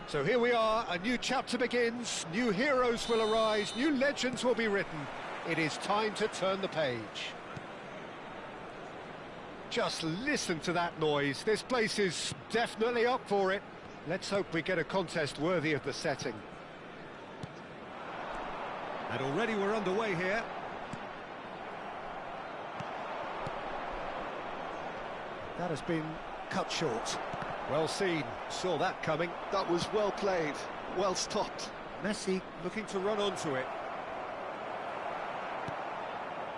So here we are, a new chapter begins, new heroes will arise, new legends will be written. It is time to turn the page. Just listen to that noise, this place is definitely up for it. Let's hope we get a contest worthy of the setting. And already we're underway here. That has been cut short. Well seen, saw that coming. That was well played, well stopped. Messi looking to run onto it.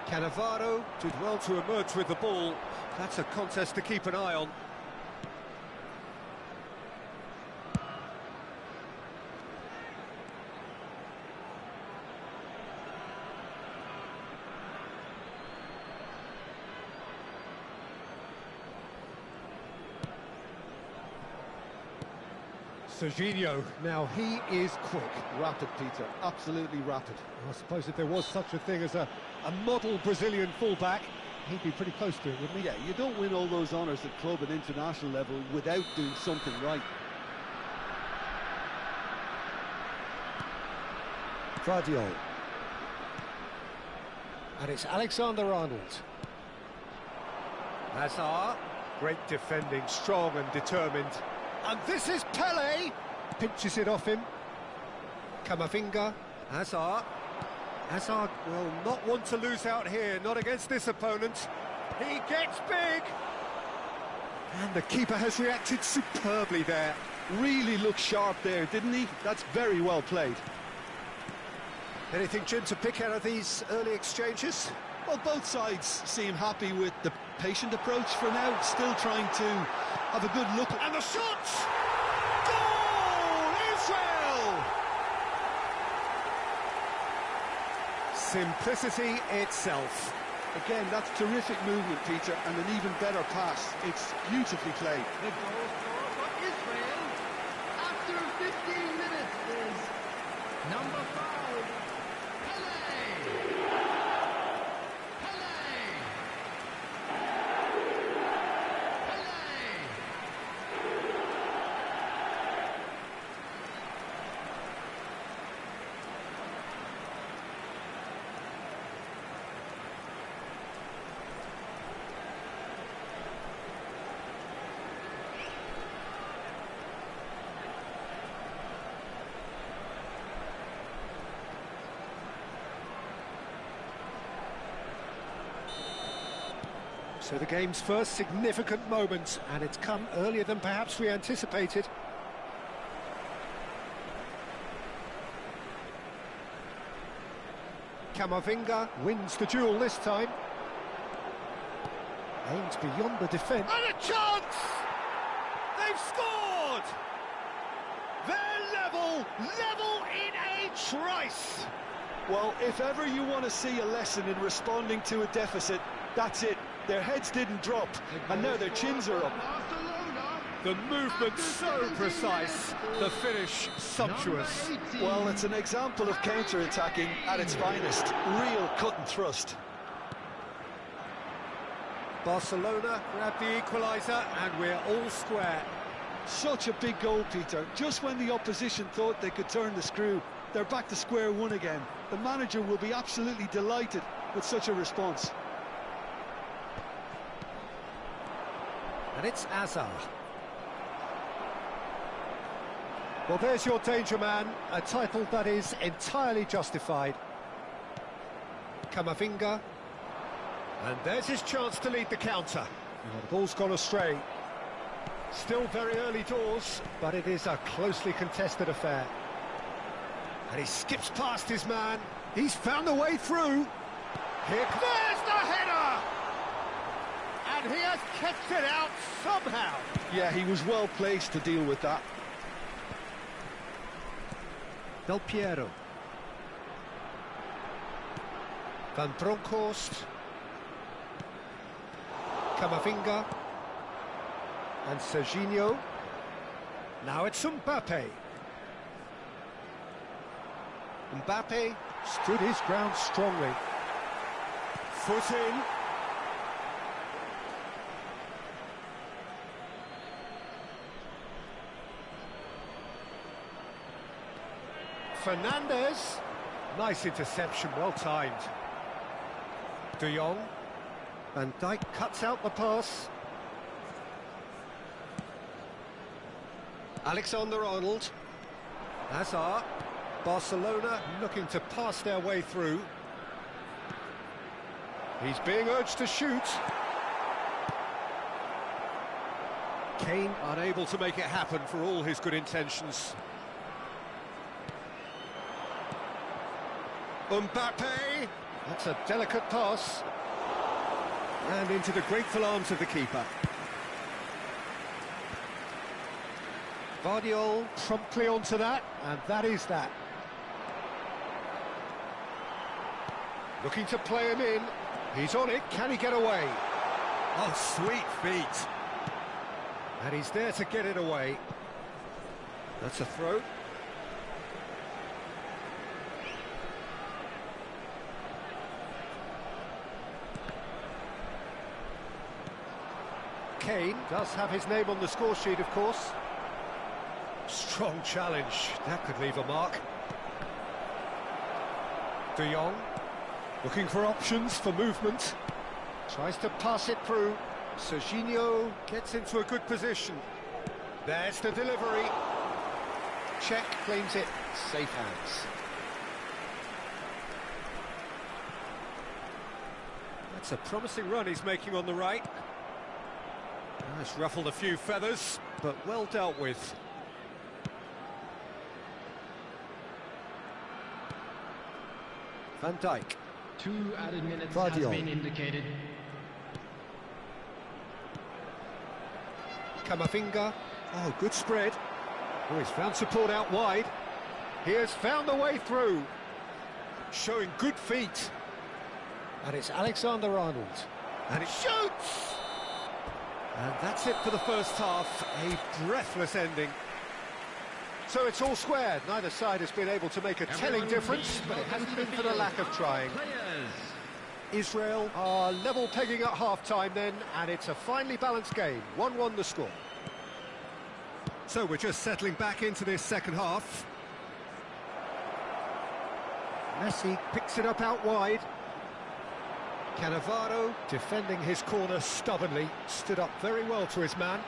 Cannavaro did well to emerge with the ball. That's a contest to keep an eye on. Serginho, now he is quick. Rapid, Peter, absolutely rapid. I suppose if there was such a thing as a model Brazilian fullback, he'd be pretty close to it, wouldn't he? Yeah, you don't win all those honours at club and international level without doing something right. Guardiola. And it's Alexander-Arnold. Hazard, great defending, strong and determined. And this is Pelé! Pinches it off him. Camavinga. Hazard. Hazard will not want to lose out here, not against this opponent. He gets big! And the keeper has reacted superbly there. Really looked sharp there, didn't he? That's very well played. Anything, Jim, to pick out of these early exchanges? Well, both sides seem happy with the patient approach for now, still trying to have a good look. And the shot! Goal! Israel! Simplicity itself. Again, that's terrific movement, Peter, and an even better pass. It's beautifully played. The goal scorer for Israel after 15 minutes is number 5, Pelé! So the game's first significant moment, and it's come earlier than perhaps we anticipated. Camavinga wins the duel this time. Aims beyond the defence. And a chance! They've scored! They're level in a trice! Well, if ever you want to see a lesson in responding to a deficit, that's it. Their heads didn't drop, and now their chins are up. Barcelona The movement so precise, the finish sumptuous. Number 18. Well, it's an example of counter-attacking at its finest. Real cut and thrust. Barcelona grab the equaliser and we're all square. Such a big goal, Peter. Just when the opposition thought they could turn the screw, they're back to square one again. The manager will be absolutely delighted with such a response. And it's Hazard. Well, there's your danger man, a title that is entirely justified. Camavinga. And there's his chance to lead the counter. Oh, the ball's gone astray. Still very early doors, but it is a closely contested affair. And he skips past his man. He's found a way through. There's the header! And he has kept it out somehow. Yeah, he was well placed to deal with that. Del Piero. Van Bronckhorst. Camavinga. And Serginho. Now it's Mbappe. Mbappe stood his ground strongly. Foot in. Fernandez. Nice interception, well timed. De Jong. Van Dijk cuts out the pass. Alexander-Arnold. Hazard. Barcelona looking to pass their way through. He's being urged to shoot. Kane unable to make it happen for all his good intentions. Mbappe. That's a delicate pass. And into the grateful arms of the keeper. Vardiol promptly onto that, and that is that. Looking to play him in. He's on it. Can he get away? Oh, sweet feet. And he's there to get it away. That's a throw. Kane does have his name on the score sheet, of course. Strong challenge. That could leave a mark. De Jong. Looking for options for movement. Tries to pass it through. Serginho gets into a good position. There's the delivery. Czech claims it. Safe hands. That's a promising run he's making on the right. It's ruffled a few feathers, but well dealt with. Van Dijk. 2 added minutes Vardiol. has been indicated. Camavinga. Oh, good spread. Oh, he's found support out wide. He has found a way through. Showing good feet. And it's Alexander-Arnold. And it shoots! And that's it for the first half. A breathless ending. So it's all squared. Neither side has been able to make a telling difference, but it hasn't been for the lack of trying. Israel are level pegging at half-time then, and it's a finely balanced game. 1-1 the score. So we're just settling back into this second half. Messi picks it up out wide. Cannavaro defending his corner stubbornly, stood up very well to his man.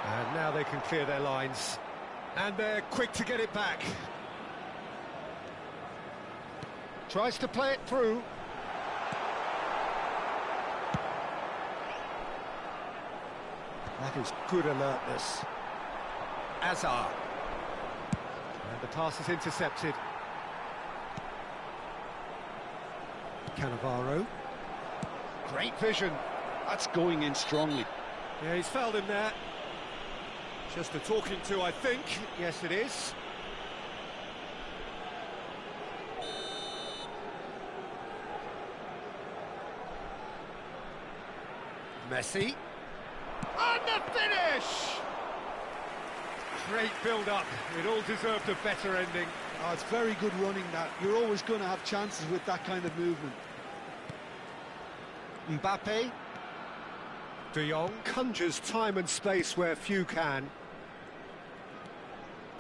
And now they can clear their lines. And they're quick to get it back. Tries to play it through. That is good alertness. Hazard. And the pass is intercepted. Cannavaro. Great vision. That's going in strongly. Yeah, he's fouled him there. Just a talking to, I think. Yes, it is. Messi. And the finish! Great build-up. It all deserved a better ending. Oh, it's very good running that. You're always going to have chances with that kind of movement. Mbappe. De Jong conjures time and space where few can.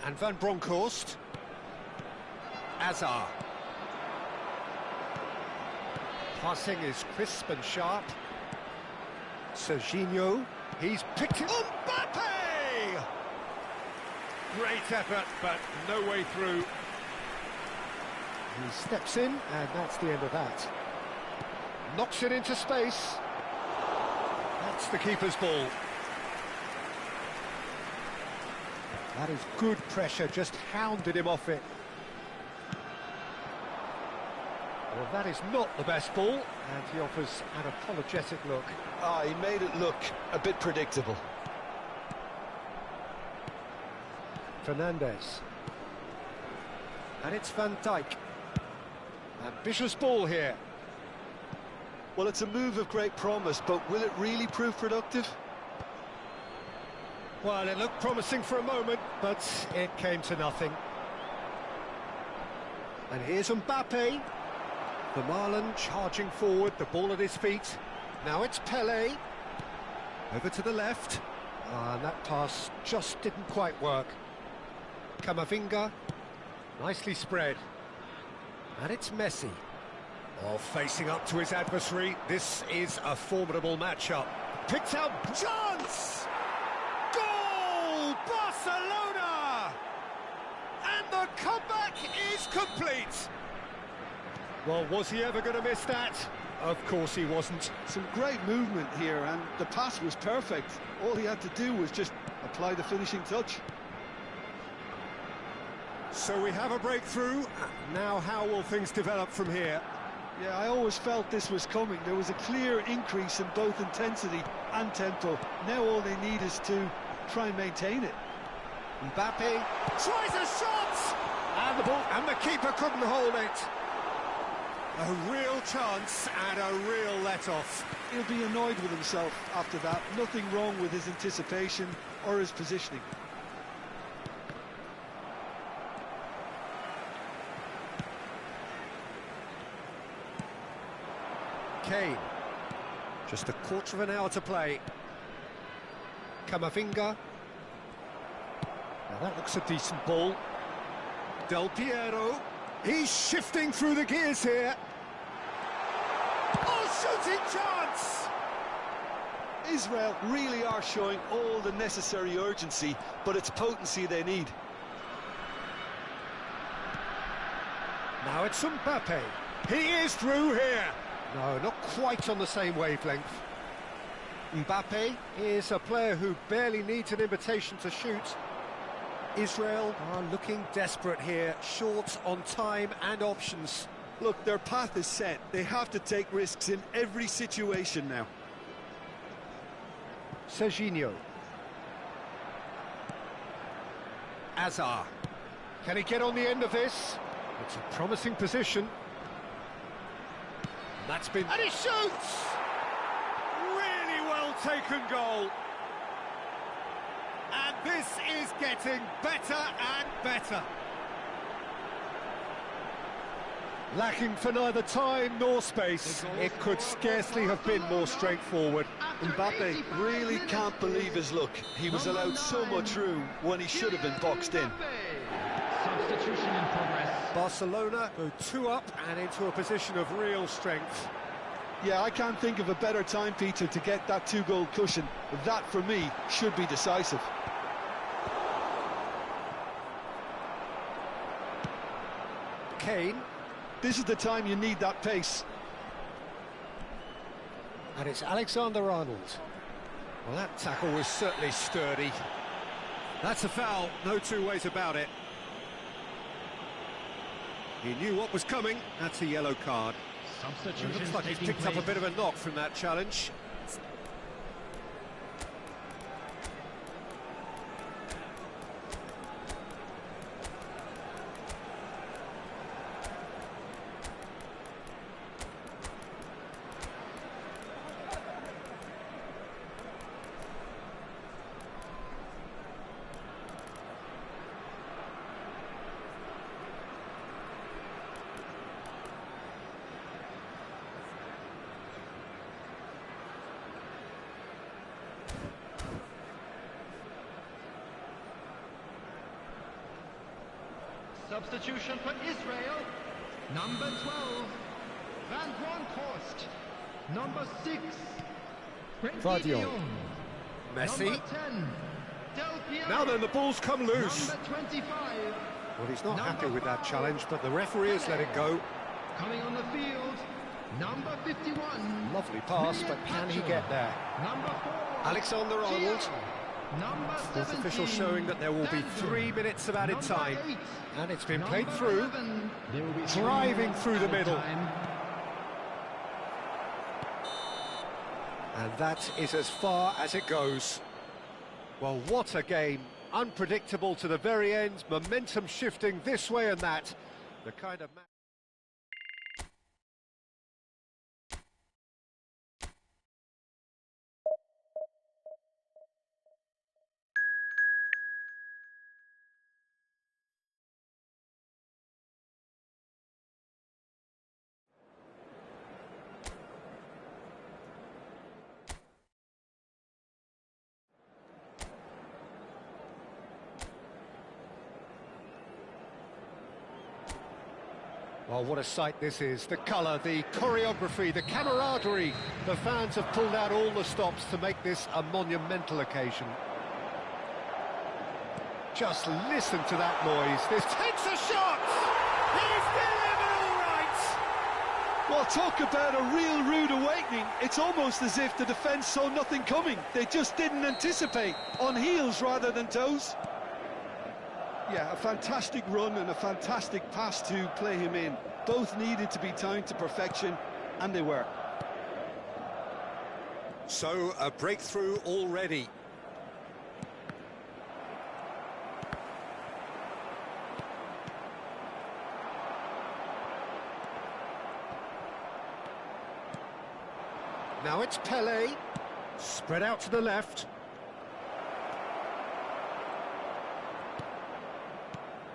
And Van Bronckhorst. Hazard. Passing is crisp and sharp. Serginho. He's picked it. Mbappe! Great effort, but no way through. He steps in, and that's the end of that. Knocks it into space. That's the keeper's ball. That is good pressure, just hounded him off it. Well, that is not the best ball, and he offers an apologetic look. Ah, he made it look a bit predictable. Fernandes. And it's Van Dijk. Ambitious ball here. Well, it's a move of great promise, but will it really prove productive? Well, it looked promising for a moment, but it came to nothing. And here's Mbappe. The Marlon charging forward, the ball at his feet. Now it's Pelé. Over to the left. And that pass just didn't quite work. Camavinga. Nicely spread. And it's Messi. Oh, facing up to his adversary. This is a formidable matchup. Picked out chance! Goal! Barcelona! And the comeback is complete. Well, was he ever going to miss that? Of course he wasn't. Some great movement here, and the pass was perfect. All he had to do was just apply the finishing touch. So we have a breakthrough. Now how will things develop from here? Yeah, I always felt this was coming. There was a clear increase in both intensity and tempo. Now all they need is to try and maintain it. Mbappe tries a shot! And the ball, and the keeper couldn't hold it. A real chance and a real let-off. He'll be annoyed with himself after that. Nothing wrong with his anticipation or his positioning. Kane. Just a quarter of an hour to play. Camavinga. Now that looks a decent ball. Del Piero. He's shifting through the gears here. Oh, shooting chance! Israel really are showing all the necessary urgency, but it's potency they need. Now it's Mbappe. He is through here. No, not quite on the same wavelength. Mbappe is a player who barely needs an invitation to shoot. Israel are looking desperate here, short on time and options. Look, their path is set. They have to take risks in every situation now. Serginho. Hazard. Can he get on the end of this? It's a promising position. That's been... And he shoots! Really well taken goal. And this is getting better and better. Lacking for neither time nor space. It could scarcely have been more straightforward. Mbappe really can't believe his luck. He was allowed so much room when he should have been boxed in. Substitution in progress. Barcelona go 2 up and into a position of real strength. Yeah, I can't think of a better time, Peter, to get that 2-goal cushion. That, for me, should be decisive. Kane. This is the time you need that pace. And it's Alexander-Arnold. Well, that tackle was certainly sturdy. That's a foul, no two ways about it. He knew what was coming. That's a yellow card. It looks like he's picked up a bit of a knock from that challenge. Substitution for Israel. Number 12, Van Bronckhorst. Number 6, Frenkie de Vardiol. Jong. Messi. Number 10, Del Piero. Now then, the ball's come loose. Number 25. Well, he's not happy Number with that 5, challenge, but the referee has let it go. Coming on the field, number 51. Lovely pass, but can he get there? Number 4, Alexander Arnold. Gio. Number Fourth 17, official showing that there will be Danson. 3 minutes of added Number time. 8, And it's been number played through. 11. There will be Driving through the added middle. time. And that is as far as it goes. Well, what a game. Unpredictable to the very end. Momentum shifting this way and that. The kind of match... Well, what a sight this is. The colour, the choreography, the camaraderie. The fans have pulled out all the stops to make this a monumental occasion. Just listen to that noise. This takes a shot! He's delivered all right! Well, talk about a real rude awakening. It's almost as if the defence saw nothing coming. They just didn't anticipate. On heels rather than toes. Yeah, a fantastic run and a fantastic pass to play him in. Both needed to be timed to perfection, and they were. So, a breakthrough already. Now it's Pelé, spread out to the left.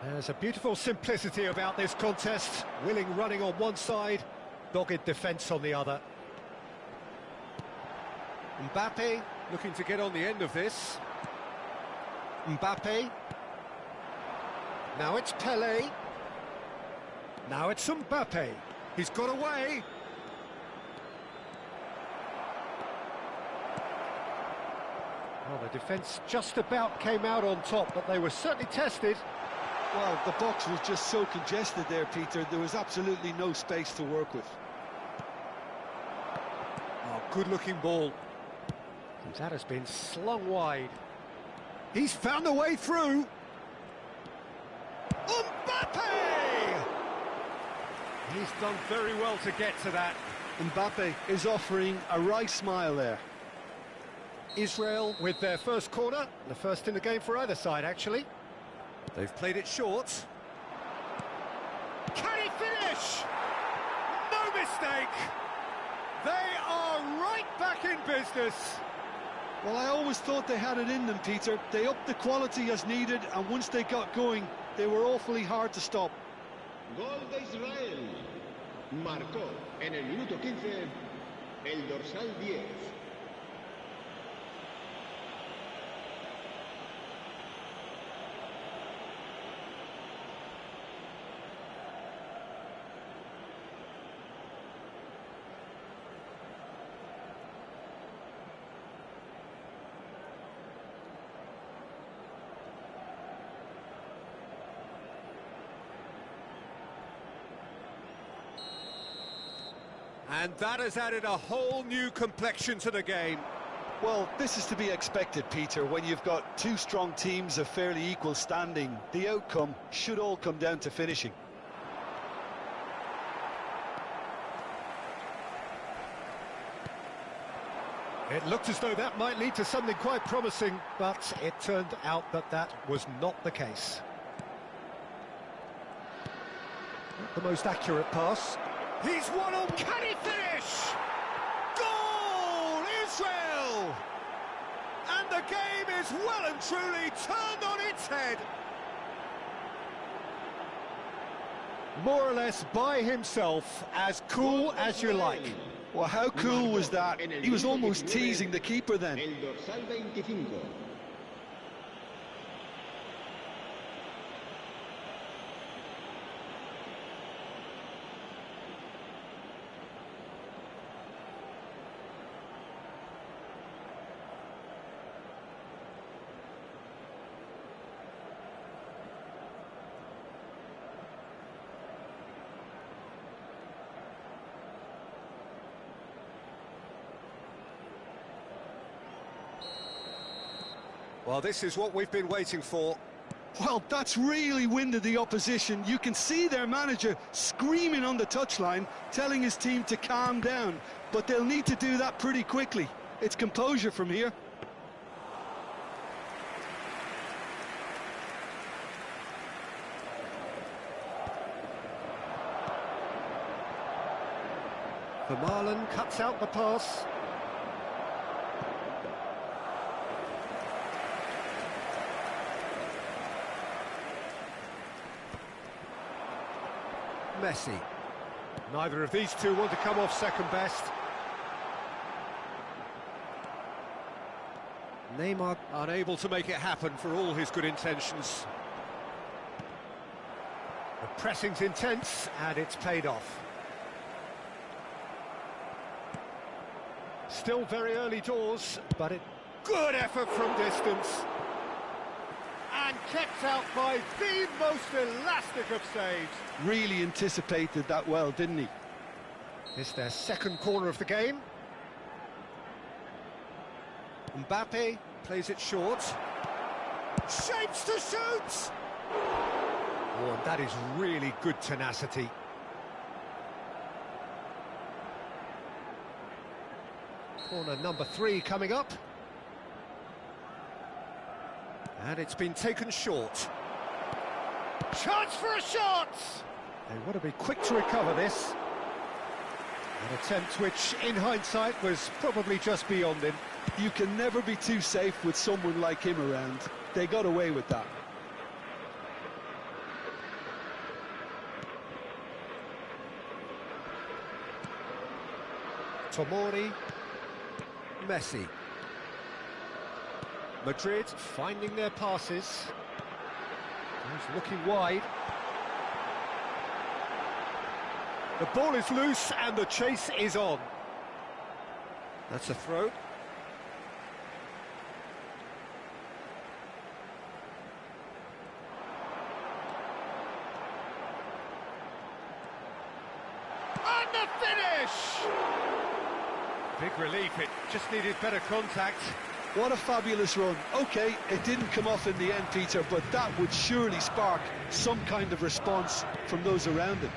There's a beautiful simplicity about this contest. Willing running on one side, dogged defence on the other. Mbappe looking to get on the end of this. Mbappe. Now it's Pelé. Now it's Mbappe. He's got away. Well, the defence just about came out on top, but they were certainly tested. Well, the box was just so congested there, Peter. There was absolutely no space to work with. Oh, good-looking ball. And that has been slung wide. He's found a way through. Mbappe! He's done very well to get to that. Mbappe is offering a wry smile there. Israel with their first corner, the first in the game for either side, actually. They've played it short. Can he finish? No mistake! They are right back in business. Well, I always thought they had it in them, Peter. They upped the quality as needed, and once they got going, they were awfully hard to stop. Gol de Israel. Marcó en el minuto 15 el dorsal 10. And that has added a whole new complexion to the game. Well, this is to be expected, Peter. When you've got two strong teams of fairly equal standing, the outcome should all come down to finishing. It looked as though that might lead to something quite promising, but it turned out that that was not the case. Not the most accurate pass. He's one on. Can he finish? Goal, Israel! And the game is well and truly turned on its head. More or less by himself, as cool as you like. Well, how cool was that? He was almost teasing the keeper then. El dorsal 25. Well, this is what we've been waiting for. Well, that's really winded the opposition. You can see their manager screaming on the touchline, telling his team to calm down. But they'll need to do that pretty quickly. It's composure from here. Vermaelen cuts out the pass. Messi. Neither of these two want to come off second best. Neymar unable to make it happen for all his good intentions. The pressing's intense and it's paid off. Still very early doors, but good effort from distance. And kept out by the most elastic of saves. Really anticipated that well, didn't he? It's their second corner of the game. Mbappe plays it short. Shapes to shoot! Oh, and that is really good tenacity. Corner number 3 coming up. And it's been taken short. Chance for a shot! They want to be quick to recover this. An attempt which, in hindsight, was probably just beyond him. You can never be too safe with someone like him around. They got away with that. Tomori. Messi. Madrid finding their passes. He's looking wide. The ball is loose and the chase is on. That's a throw. And the finish! Big relief, it just needed better contact. What a fabulous run. OK, it didn't come off in the end, Peter, but that would surely spark some kind of response from those around him.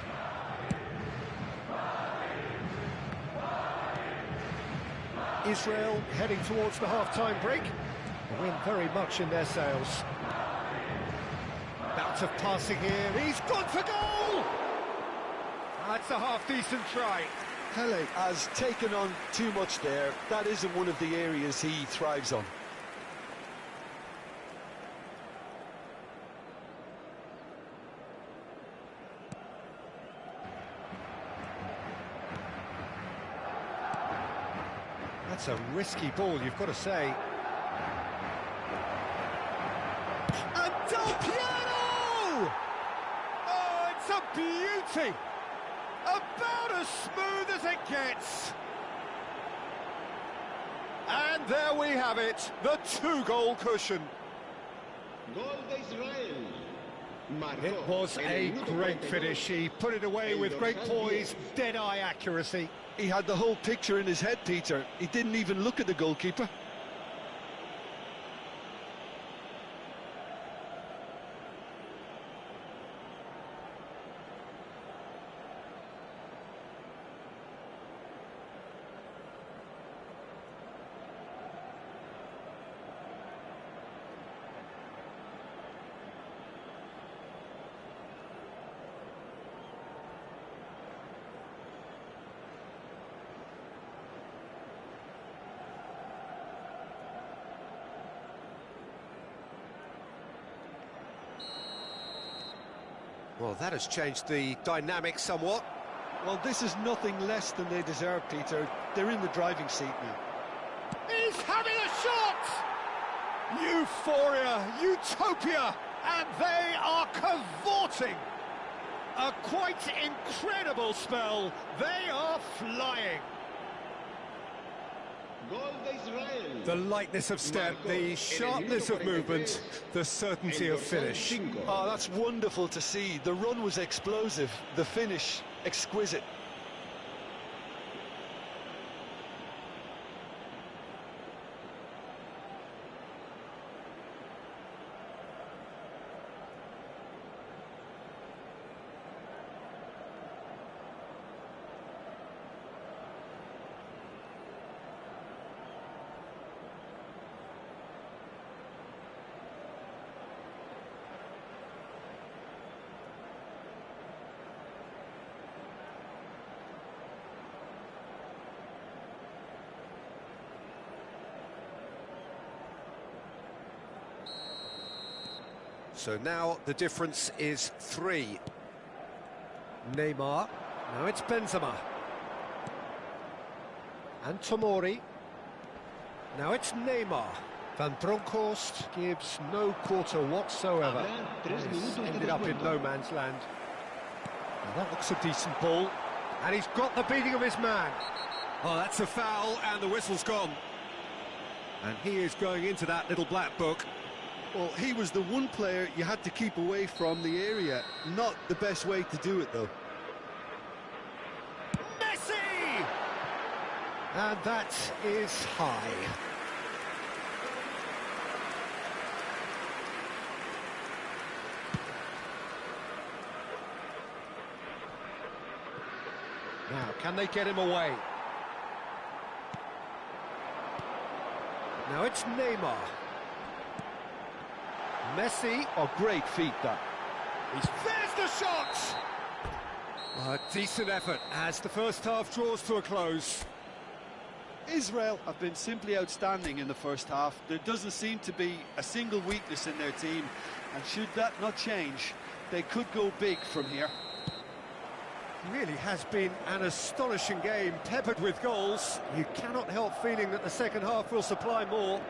Israel heading towards the half-time break. The wind very much in their sails. Bout of passing here, he's gone for goal! That's a half-decent try. Pele has taken on too much there. That isn't one of the areas he thrives on. That's a risky ball, you've got to say. And Del Piero! Oh, it's a beauty! About as smooth as it gets. And there we have it, the 2-goal cushion. Gol de Israel. It was a great finish. He put it away with great poise, dead-eye accuracy. He had the whole picture in his head, Peter. He didn't even look at the goalkeeper. Well, that has changed the dynamic somewhat. Well, this is nothing less than they deserve, Peter. They're in the driving seat now. He's having a shot! Euphoria, utopia, and they are cavorting. A quite incredible spell. They are flying. Gol de Israel. The lightness of step, the sharpness of movement, the certainty of finish. Oh, that's wonderful to see. The run was explosive, the finish exquisite. So now the difference is 3. Neymar. Now it's Benzema. And Tomori. Now it's Neymar. Van Bronckhorst gives no quarter whatsoever. He's ended up in no man's land. Now that looks a decent ball. And he's got the beating of his man. Oh, that's a foul, and the whistle's gone. And he is going into that little black book. Well, he was the one player you had to keep away from the area. Not the best way to do it, though. Messi! And that is high. Now, can they get him away? Now it's Neymar. Messi. Oh, great feat, that. There's the shot! Oh, a decent effort as the first half draws to a close. Israel have been simply outstanding in the first half. There doesn't seem to be a single weakness in their team, and should that not change, they could go big from here. Really has been an astonishing game, peppered with goals. You cannot help feeling that the second half will supply more.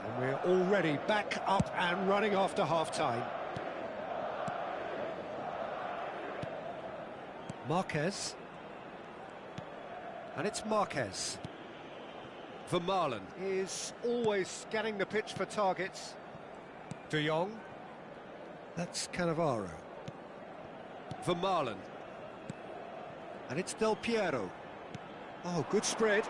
And we're already back up and running after half-time. Marquez. And it's Marquez. Vermaelen is always scanning the pitch for targets. De Jong. That's Cannavaro. Vermaelen. And it's Del Piero. Oh, good spread.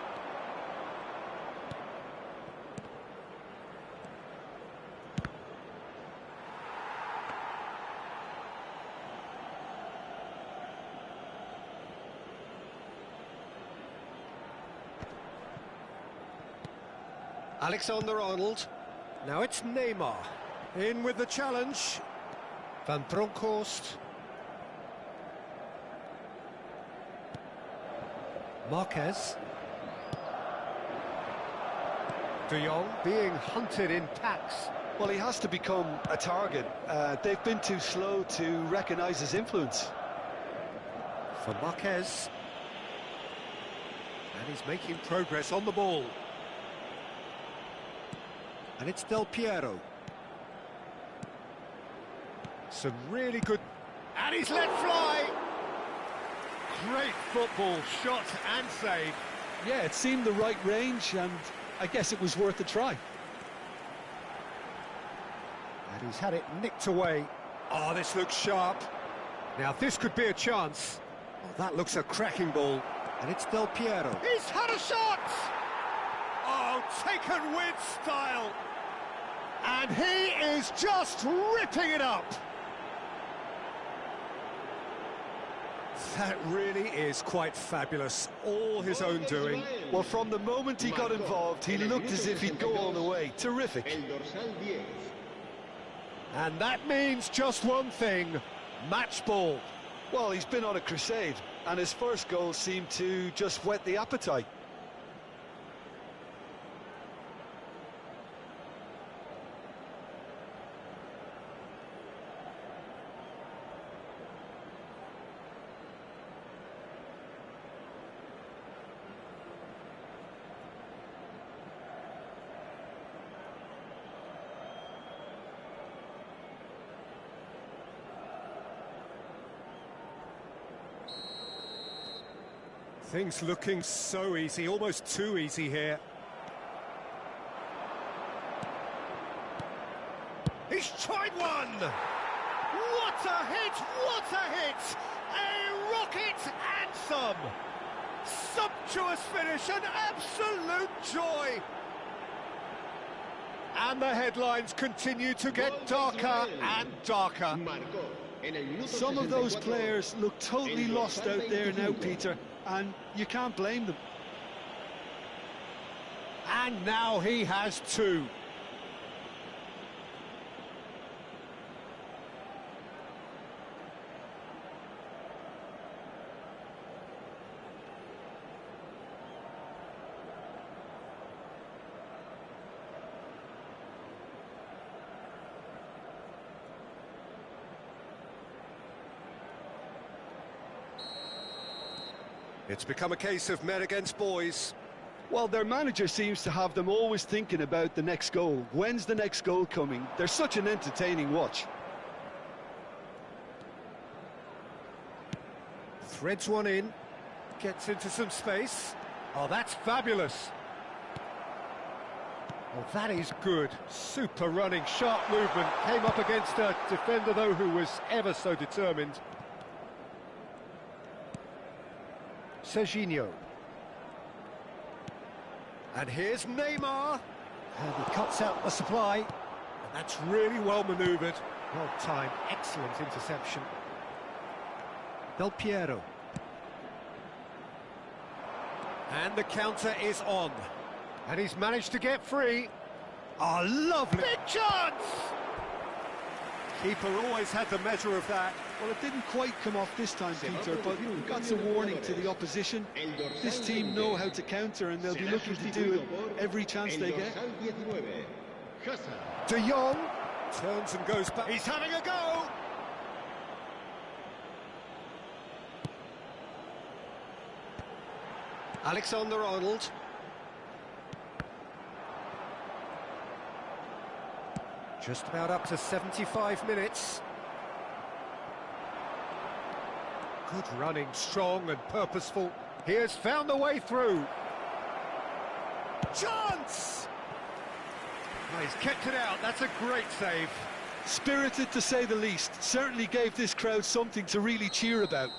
Alexander-Arnold. Now it's Neymar. In with the challenge. Van Bronckhorst. Marquez. De Jong being hunted in packs. Well, he has to become a target. They've been too slow to recognise his influence. For Marquez. And he's making progress on the ball. And it's Del Piero. Some really good... And he's let fly! Great football, shot and save. Yeah, it seemed the right range, and I guess it was worth a try. And he's had it nicked away. Oh, this looks sharp. Now, this could be a chance. Oh, that looks a cracking ball. And it's Del Piero. He's had a shot! Oh, taken with style. And he is just ripping it up. That really is quite fabulous, all his own doing. Well, from the moment he got involved, he looked as if he'd go all the way. Terrific. And that means just one thing, match ball. Well, he's been on a crusade, and his first goal seemed to just whet the appetite. Things looking so easy, almost too easy here. He's tried one! What a hit! What a hit! A rocket anthem! Sumptuous finish, an absolute joy! And the headlines continue to get darker and darker. Some of those players look totally lost out there now, Peter, and you can't blame them. And now he has two. It's become a case of men against boys. Well, their manager seems to have them always thinking about the next goal. When's the next goal coming? They're such an entertaining watch. Threads one in, gets into some space. Oh, that's fabulous. Oh, that is good. Super running, sharp movement. Came up against a defender, though, who was ever so determined. Serginho. And here's Neymar. And he cuts out the supply. And that's really well manoeuvred. Well timed, excellent interception. Del Piero. And the counter is on. And he's managed to get free. Oh, lovely. Big chance! Keeper always had the measure of that. Well, it didn't quite come off this time, Peter, but that's a warning to the opposition. This team know how to counter, and they'll be looking to do it every chance they get. De Jong turns and goes back. He's having a go! Alexander-Arnold. Just about up to 75 minutes. Good running, strong and purposeful. He has found the way through. Chance! Oh, he's kept it out. That's a great save. Spirited, to say the least. Certainly gave this crowd something to really cheer about.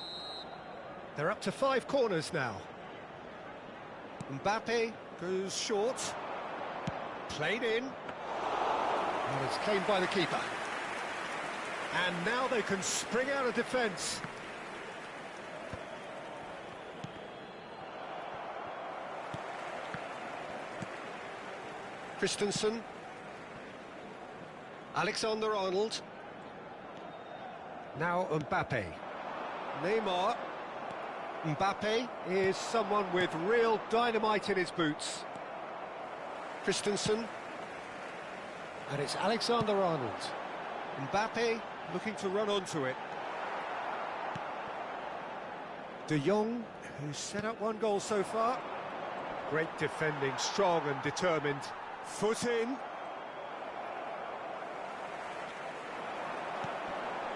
They're up to 5 corners now. Mbappe goes short. Played in. And it's claimed by the keeper. And now they can spring out of defence. Christensen. Alexander-Arnold. Now Mbappe. Neymar. Mbappe is someone with real dynamite in his boots. Christensen. And it's Alexander-Arnold. Mbappe looking to run onto it. De Jong, who's set up 1 goal so far. Great defending, strong and determined. Foot in.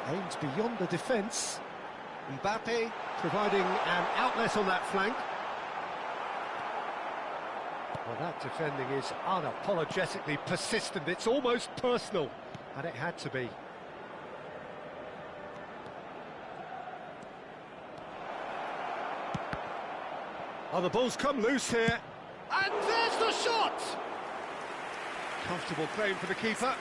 Aims beyond the defence. Mbappe providing an outlet on that flank. Well, that defending is unapologetically persistent. It's almost personal, and it had to be. Oh, the ball's come loose here. And there's the shot! Comfortable claim for the keeper.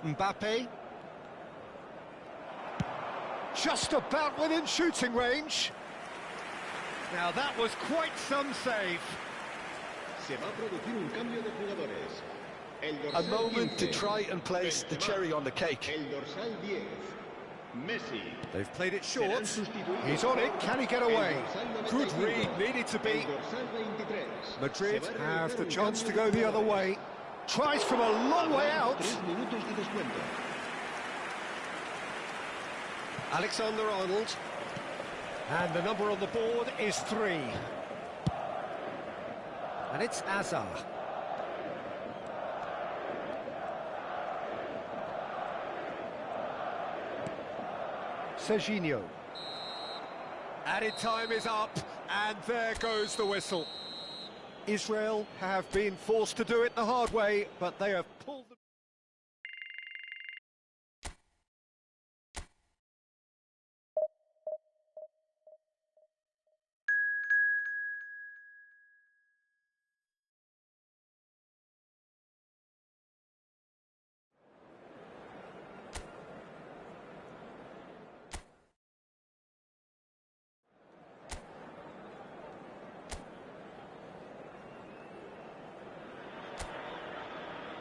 Mbappe. Just about within shooting range. Now that was quite some save. A moment to try and place the cherry on the cake. They've played it short. He's on it. Can he get away? Good read. Needed to be. Madrid have the chance to go the other way. Tries from a long way out. Alexander-Arnold. And the number on the board is 3. And it's Hazard. Serginho. Added time is up, and there goes the whistle. Israel have been forced to do it the hard way, but they have pulled the...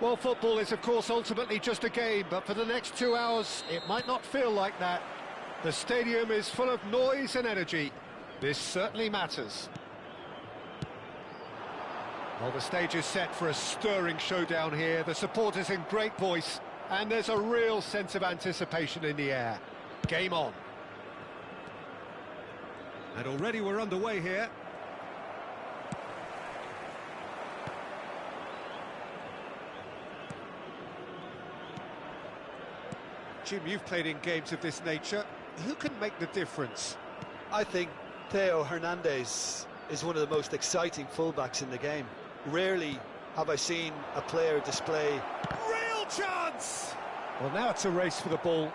Well, football is, of course, ultimately just a game, but for the next 2 hours, it might not feel like that. The stadium is full of noise and energy. This certainly matters. Well, the stage is set for a stirring showdown here. The supporters in great voice, and there's a real sense of anticipation in the air. Game on. And already we're underway here. Jim, you've played in games of this nature. Who can make the difference? I think Theo Hernandez is one of the most exciting fullbacks in the game. Rarely have I seen a player display Real chance! Well, now it's a race for the ball.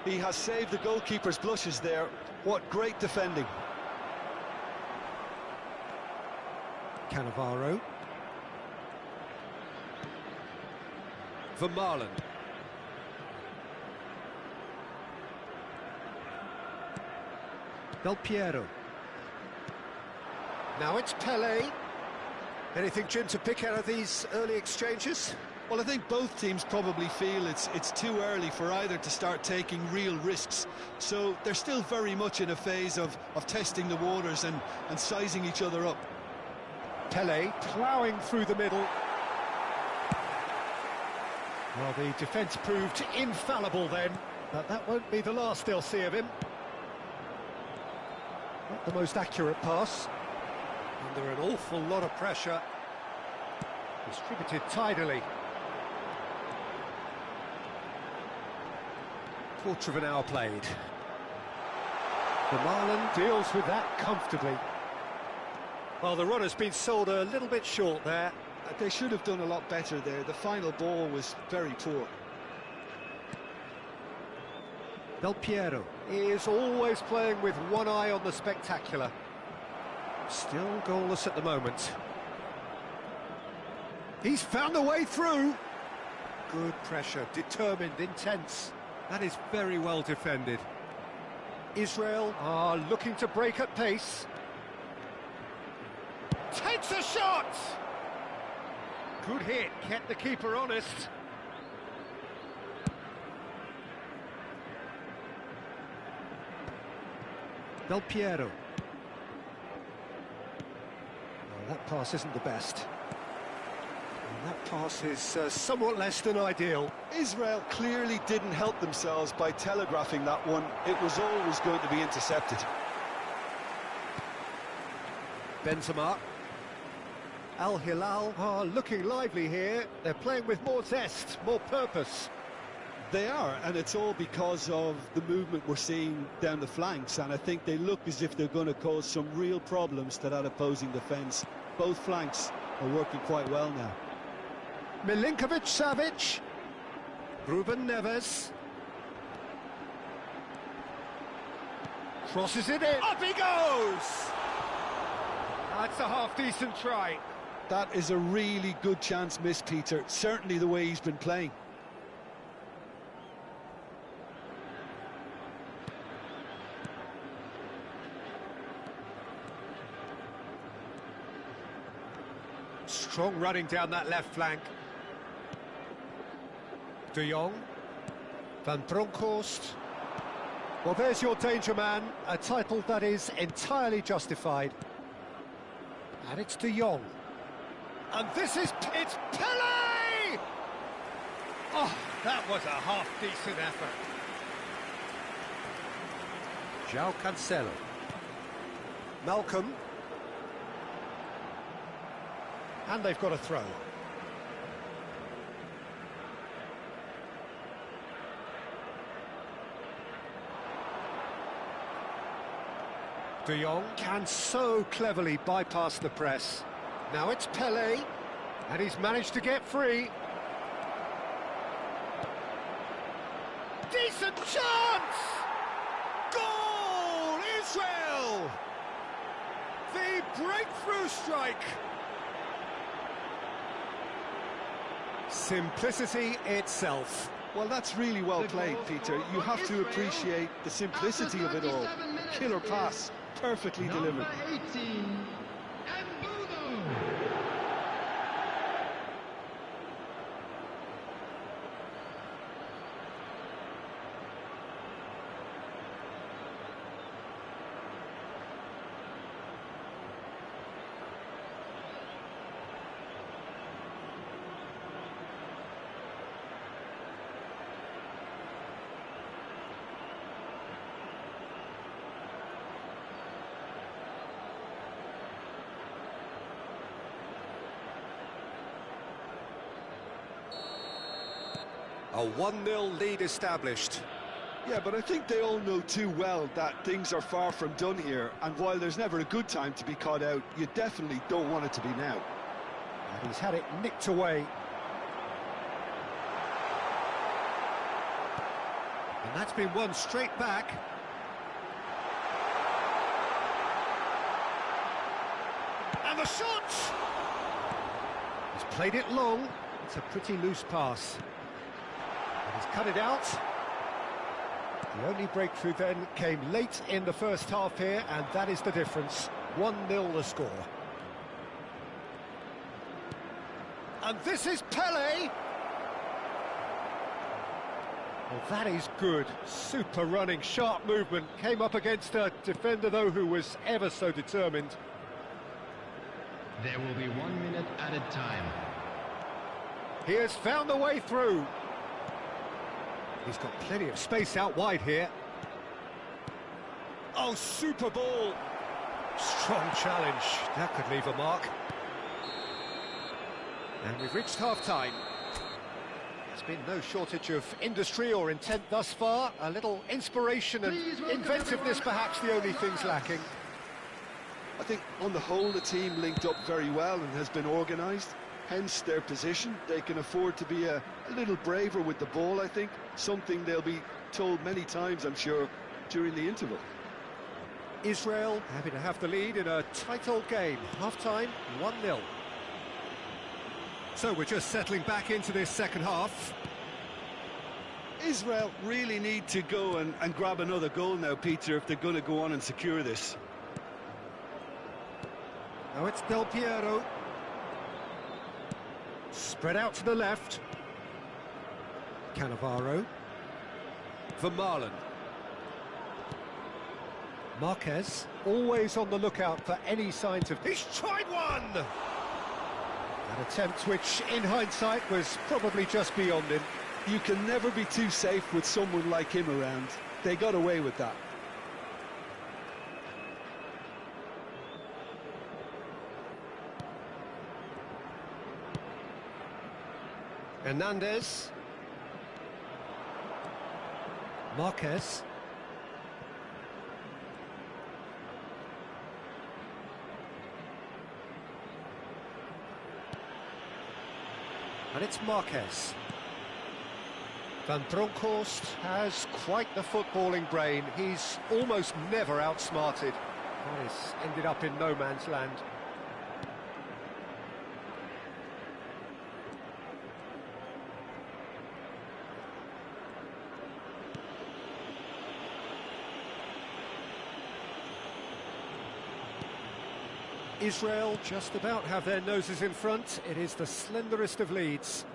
He has saved the goalkeeper's blushes there. What great defending. Cannavaro. Vermaelen. Del Piero. Now it's Pelé. Anything, Jim, to pick out of these early exchanges? Well, I think both teams probably feel it's too early for either to start taking real risks. So they're still very much in a phase of testing the waters and sizing each other up. Pelé ploughing through the middle. Well, the defence proved infallible then, but that won't be the last they'll see of him. Not the most accurate pass. Under an awful lot of pressure. Distributed tidily. Quarter of an hour played. Vermaelen deals with that comfortably. Well, the run has been sold a little bit short there. They should have done a lot better there. The final ball was very poor. Del Piero is always playing with one eye on the spectacular. Still goalless at the moment. He's found a way through. Good pressure, determined, intense. That is very well defended. Israel are looking to break at pace. Takes a shot! Good hit, kept the keeper honest. Del Piero. Well, that pass isn't the best. And that pass is somewhat less than ideal. Israel clearly didn't help themselves by telegraphing that one. It was always going to be intercepted. Benzema. Al Hilal are looking lively here. They're playing with more zest, more purpose. They are, and it's all because of the movement we're seeing down the flanks, and I think they look as if they're going to cause some real problems to that opposing defence. Both flanks are working quite well now. Milinkovic-Savic. Ruben Neves. Crosses it in. Up he goes! That's a half-decent try. That is a really good chance missed, Peter. Certainly the way he's been playing. Strong running down that left flank. De Jong. Van Bronckhorst. Well, there's your danger man, a title that is entirely justified. And it's De Jong. And this is... it's Pelé! Oh, that was a half-decent effort. João Cancelo. Malcolm. And they've got a throw. De Jong can so cleverly bypass the press. Now it's Pelé, and he's managed to get free. Decent chance! Goal! Israel! The breakthrough strike! Simplicity itself. Well, that's really well played, Peter. You have to appreciate the simplicity of it all. Killer pass, perfectly delivered. Number 18, Mbumo. A 1-0 lead established. Yeah, but I think they all know too well that things are far from done here, and while there's never a good time to be caught out, you definitely don't want it to be now. And he's had it nicked away. And that's been won straight back. And the shot! He's played it long. It's a pretty loose pass. And he's cut it out. The only breakthrough then came late in the first half here, and that is the difference. 1-0 the score. And this is Pele! Well, that is good. Super running, sharp movement. Came up against a defender, though, who was ever so determined. There will be 1 minute added time. He has found the way through. He's got plenty of space out wide here. Oh, super ball. Strong challenge. That could leave a mark. And we've reached half-time. There's been no shortage of industry or intent thus far. A little inspiration and inventiveness, perhaps the only things lacking. I think on the whole the team linked up very well and has been organised, hence their position. They can afford to be a little braver with the ball, I think, something they'll be told many times, I'm sure, during the interval. Israel happy to have the lead in a tight old game. Half-time, 1-0. So we're just settling back into this second half. Israel really need to go and grab another goal now, Peter, if they're going to go on and secure this. Now it's Del Piero. Spread out to the left. Cannavaro. Vermaelen. Marquez, always on the lookout for any signs of... He's tried one! That attempt, which in hindsight was probably just beyond him. You can never be too safe with someone like him around. They got away with that. Hernandez. Marquez. And it's Marquez. Van Bronckhorst has quite the footballing brain. He's almost never outsmarted. That has ended up in no man's land. Israel just about have their noses in front. It is the slenderest of leads.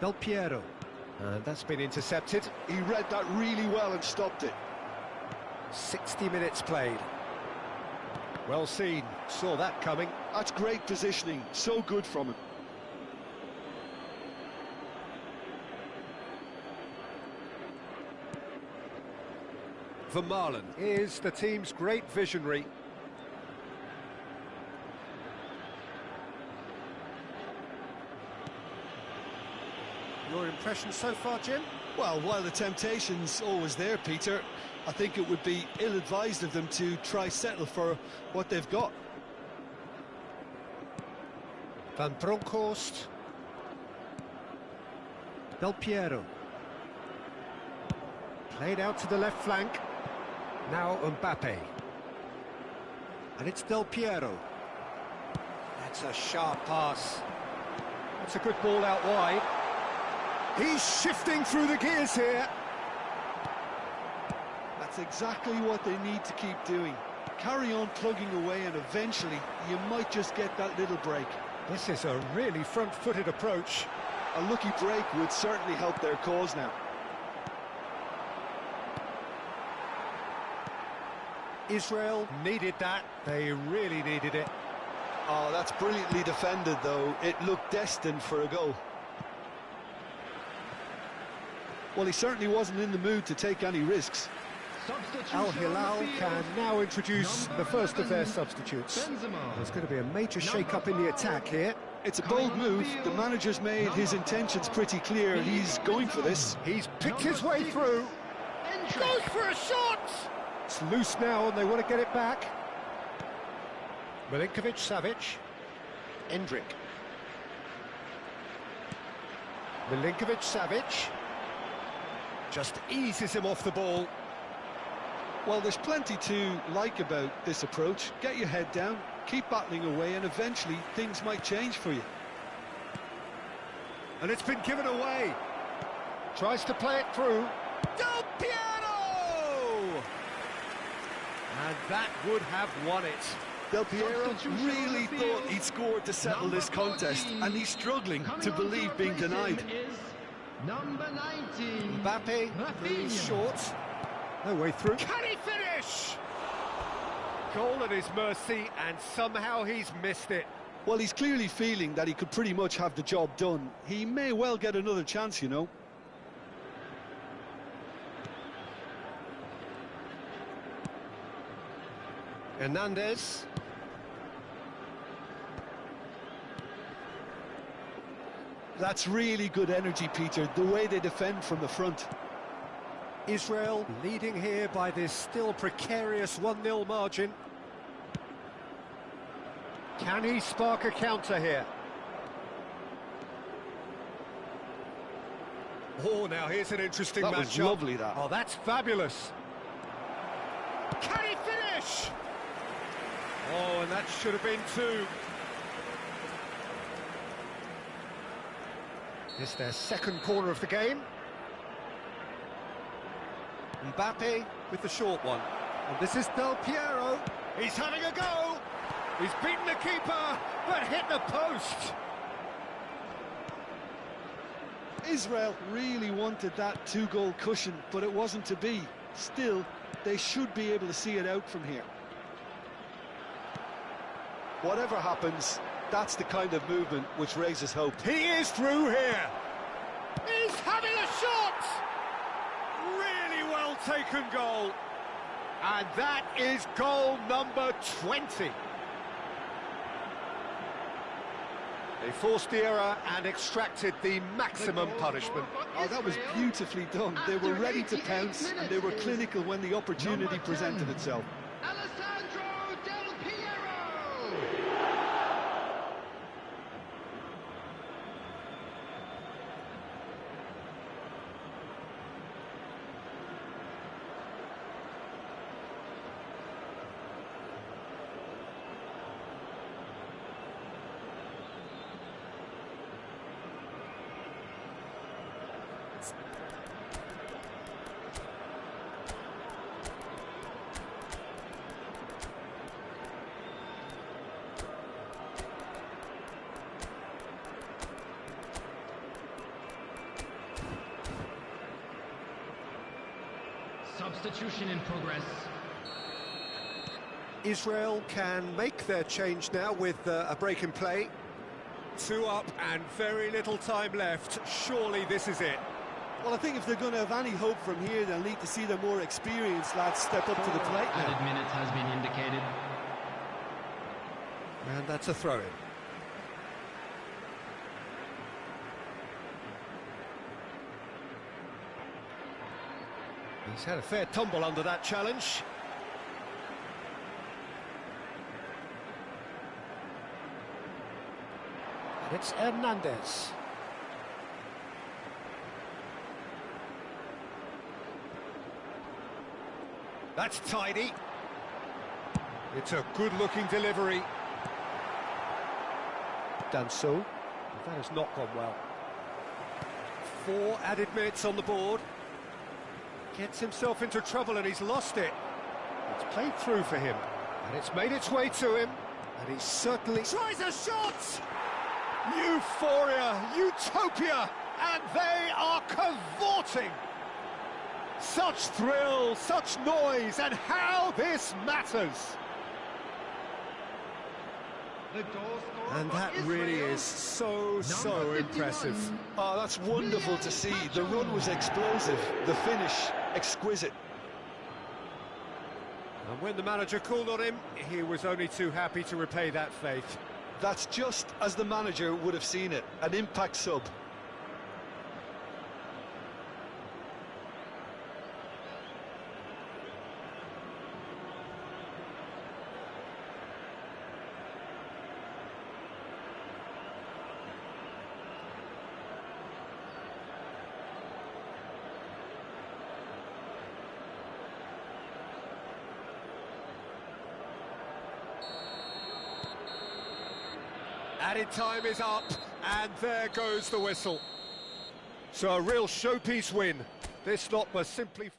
Del Piero. And that's been intercepted. He read that really well and stopped it. 60 minutes played. Well seen. Saw that coming. That's great positioning. So good from him. Vermaelen is the team's great visionary. Your impression so far, Jim? Well, while the temptation's always there, Peter, I think it would be ill-advised of them to try settle for what they've got. Van Bronckhorst. Del Piero. Played out to the left flank. Now Mbappe. And it's Del Piero. That's a sharp pass. That's a good ball out wide. He's shifting through the gears here. That's exactly what they need to keep doing. Carry on plugging away and eventually you might just get that little break. This is a really front-footed approach. A lucky break would certainly help their cause now. Israel needed that. They really needed it. Oh, that's brilliantly defended, though. It looked destined for a goal. Well, he certainly wasn't in the mood to take any risks. Al Hilal can now introduce the first of their substitutes. There's going to be a major shake-up in the attack here. It's a bold move. The manager's made his intentions pretty clear. He's going for this. He's picked his way through. Goes for a shot! It's loose now and they want to get it back. Milinkovic-Savic. Endrick. Milinkovic-Savic. Just eases him off the ball. Well, there's plenty to like about this approach. Get your head down, keep battling away, and eventually things might change for you. And it's been given away. Tries to play it through. Del Piero! And that would have won it. Del Piero really thought he'd scored to settle this contest, and he's struggling to believe being denied. Number 19. Mbappe moves short. No way through. Can he finish? Goal at his mercy, and somehow he's missed it. Well, he's clearly feeling that he could pretty much have the job done. He may well get another chance, you know. Hernandez. That's really good energy, Peter, the way they defend from the front. Israel leading here by this still precarious 1-0 margin. Can he spark a counter here? Oh, now here's an interesting matchup. That was lovely, that. Oh, that's fabulous. Can he finish? Oh, and that should have been two. It's their second corner of the game. Mbappe with the short one. And this is Del Piero. He's having a go. He's beaten the keeper, but hit the post. Israel really wanted that two-goal cushion, but it wasn't to be. Still, they should be able to see it out from here. Whatever happens, that's the kind of movement which raises hope. He is through here. He's having a shot. Really well taken goal. And that is goal number 20. They forced the error and extracted the maximum punishment. Oh, that was beautifully done. They were ready to pounce, and they were clinical when the opportunity presented itself. Alessandro Del Piero. Substitution in progress. Israel can make their change now with a break in play. 2 up and very little time left. Surely this is it. Well, I think if they're going to have any hope from here, they'll need to see the more experienced lads step up to the plate now. Added minutes has been indicated. And that's a throw-in. He's had a fair tumble under that challenge. And it's Hernandez. That's tidy. It's a good-looking delivery. Done so. That has not gone well. 4 added minutes on the board. Gets himself into trouble and he's lost it. It's played through for him. And it's made its way to him. And he certainly tries a shot! Euphoria, utopia, and they are cavorting. Such thrill, such noise, and how this matters. And that really is so impressive. Oh, that's wonderful to see. The run was explosive, the finish exquisite. And when the manager called on him, he was only too happy to repay that faith. That's just as the manager would have seen it, an impact sub. Added time is up, and there goes the whistle. So a real showpiece win. This lot was simply...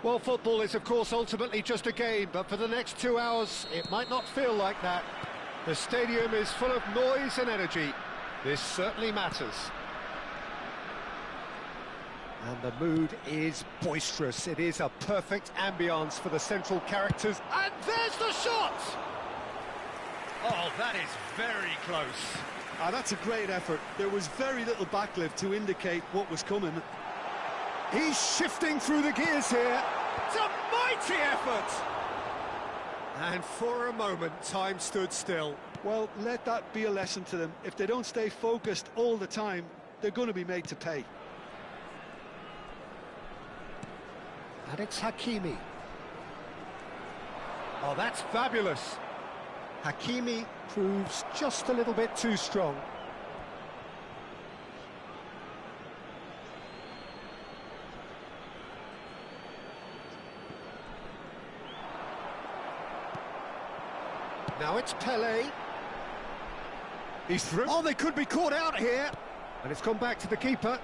Well, football is, of course, ultimately just a game, but for the next 2 hours, it might not feel like that. The stadium is full of noise and energy. This certainly matters. And the mood is boisterous. It is a perfect ambience for the central characters. And there's the shot! Oh, that is very close. Ah, that's a great effort. There was very little backlift to indicate what was coming. He's shifting through the gears here. It's a mighty effort! And for a moment, time stood still. Well, let that be a lesson to them. If they don't stay focused all the time, they're going to be made to pay. And it's Hakimi. Oh, that's fabulous. Hakimi proves just a little bit too strong. Now it's Pele. He's through. Oh, they could be caught out here. And it's gone back to the keeper.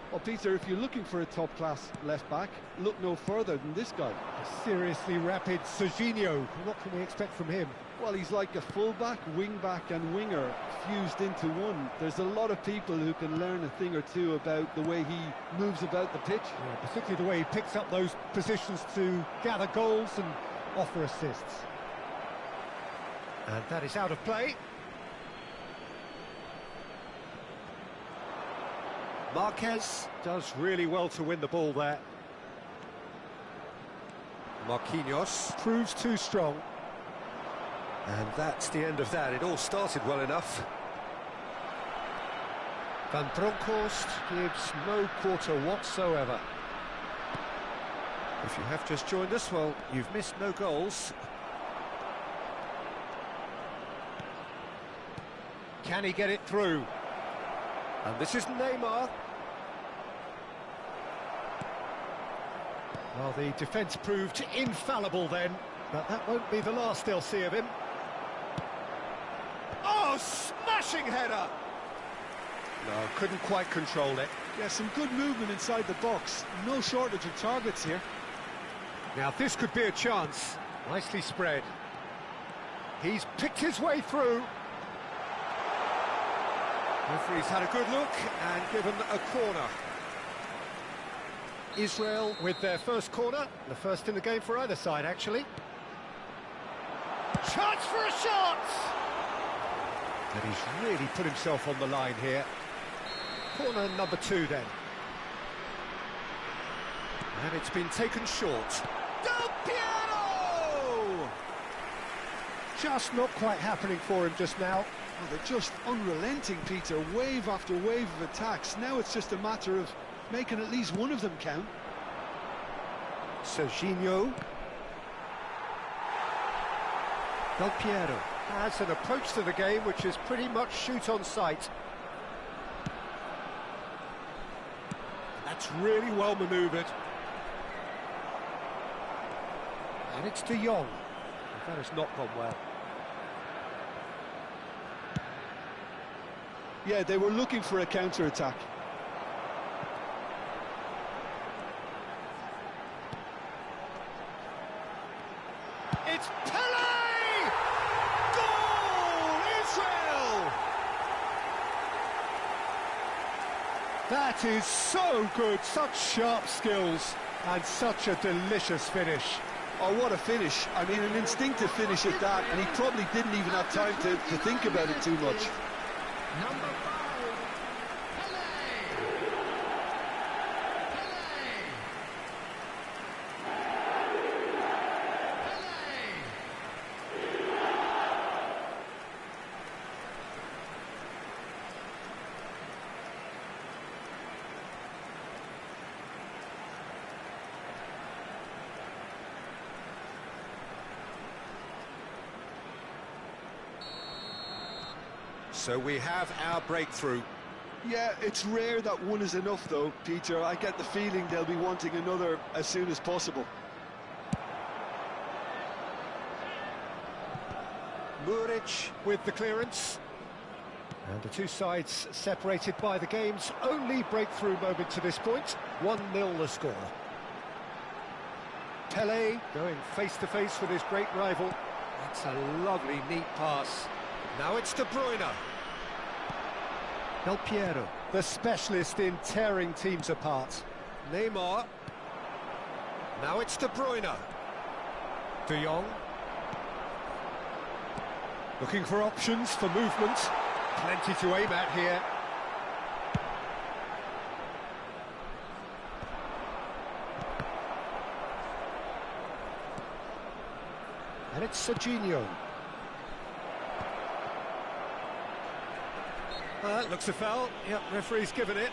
Well, Peter, if you're looking for a top-class left-back, look no further than this guy. A seriously rapid Serginho. What can we expect from him? Well, he's like a full-back, wing-back and winger fused into one. There's a lot of people who can learn a thing or two about the way he moves about the pitch. Yeah, particularly the way he picks up those positions to gather goals and offer assists. And that is out of play. Marquez does really well to win the ball there. Marquinhos proves too strong. And that's the end of that. It all started well enough. Van Bronckhorst gives no quarter whatsoever. If you have just joined us, well, you've missed no goals. Can he get it through? And this is Neymar. Well, the defence proved infallible then, but that won't be the last they'll see of him. Oh, smashing header! No, couldn't quite control it. Yeah, some good movement inside the box. No shortage of targets here. Now this could be a chance. Nicely spread. He's picked his way through. Referee's had a good look and given a corner. Israel with their first corner, the first in the game for either side, actually. Chance for a shot! And he's really put himself on the line here. Corner number 2 then. And it's been taken short. Del Piero! Just not quite happening for him just now. Well, they're just unrelenting, Peter. Wave after wave of attacks. Now it's just a matter of making at least one of them count. Serginho. Del Piero has an approach to the game which is pretty much shoot on sight. That's really well manoeuvred. And it's De Jong. That has not gone well. Yeah, they were looking for a counter-attack. It's Pele! Goal! Israel! That is so good, such sharp skills, and such a delicious finish. Oh, what a finish. I mean, an instinctive finish at that, and he probably didn't even have time to think about it too much. Number 5, Pele! So we have our breakthrough. Yeah, it's rare that one is enough, though, Peter. I get the feeling they'll be wanting another as soon as possible. Muric with the clearance. And the two sides separated by the game's only breakthrough moment to this point. 1-0 the score. Pele going face-to-face with his great rival. That's a lovely, neat pass. Now it's De Bruyne. Del Piero, the specialist in tearing teams apart. Neymar. Now it's De Bruyne. De Jong. Looking for options for movement. Plenty to aim at here. And it's Serginho. Looks a foul. Yep, referee's given it.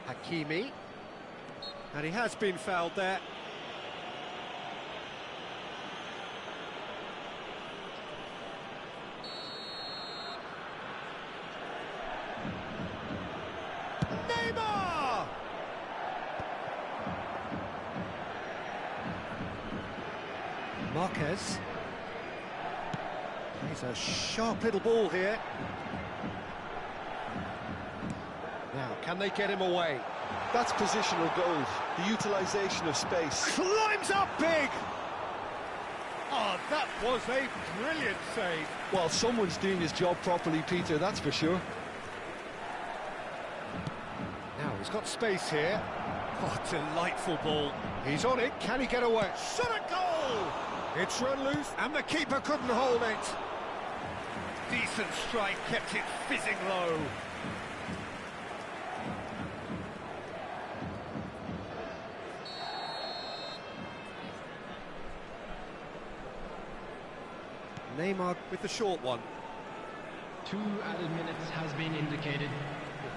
Hakimi. And he has been fouled there. Neymar! Marquez. He's a sharp little ball here. Now, can they get him away? That's positional goals, the utilisation of space. Climbs up big! Oh, that was a brilliant save. Well, someone's doing his job properly, Peter, that's for sure. Now, he's got space here. Oh, delightful ball. He's on it, can he get away? Shot a goal! It's run loose, and the keeper couldn't hold it. Decent strike, kept it fizzing low. Neymar with the short one. 2 added minutes has been indicated.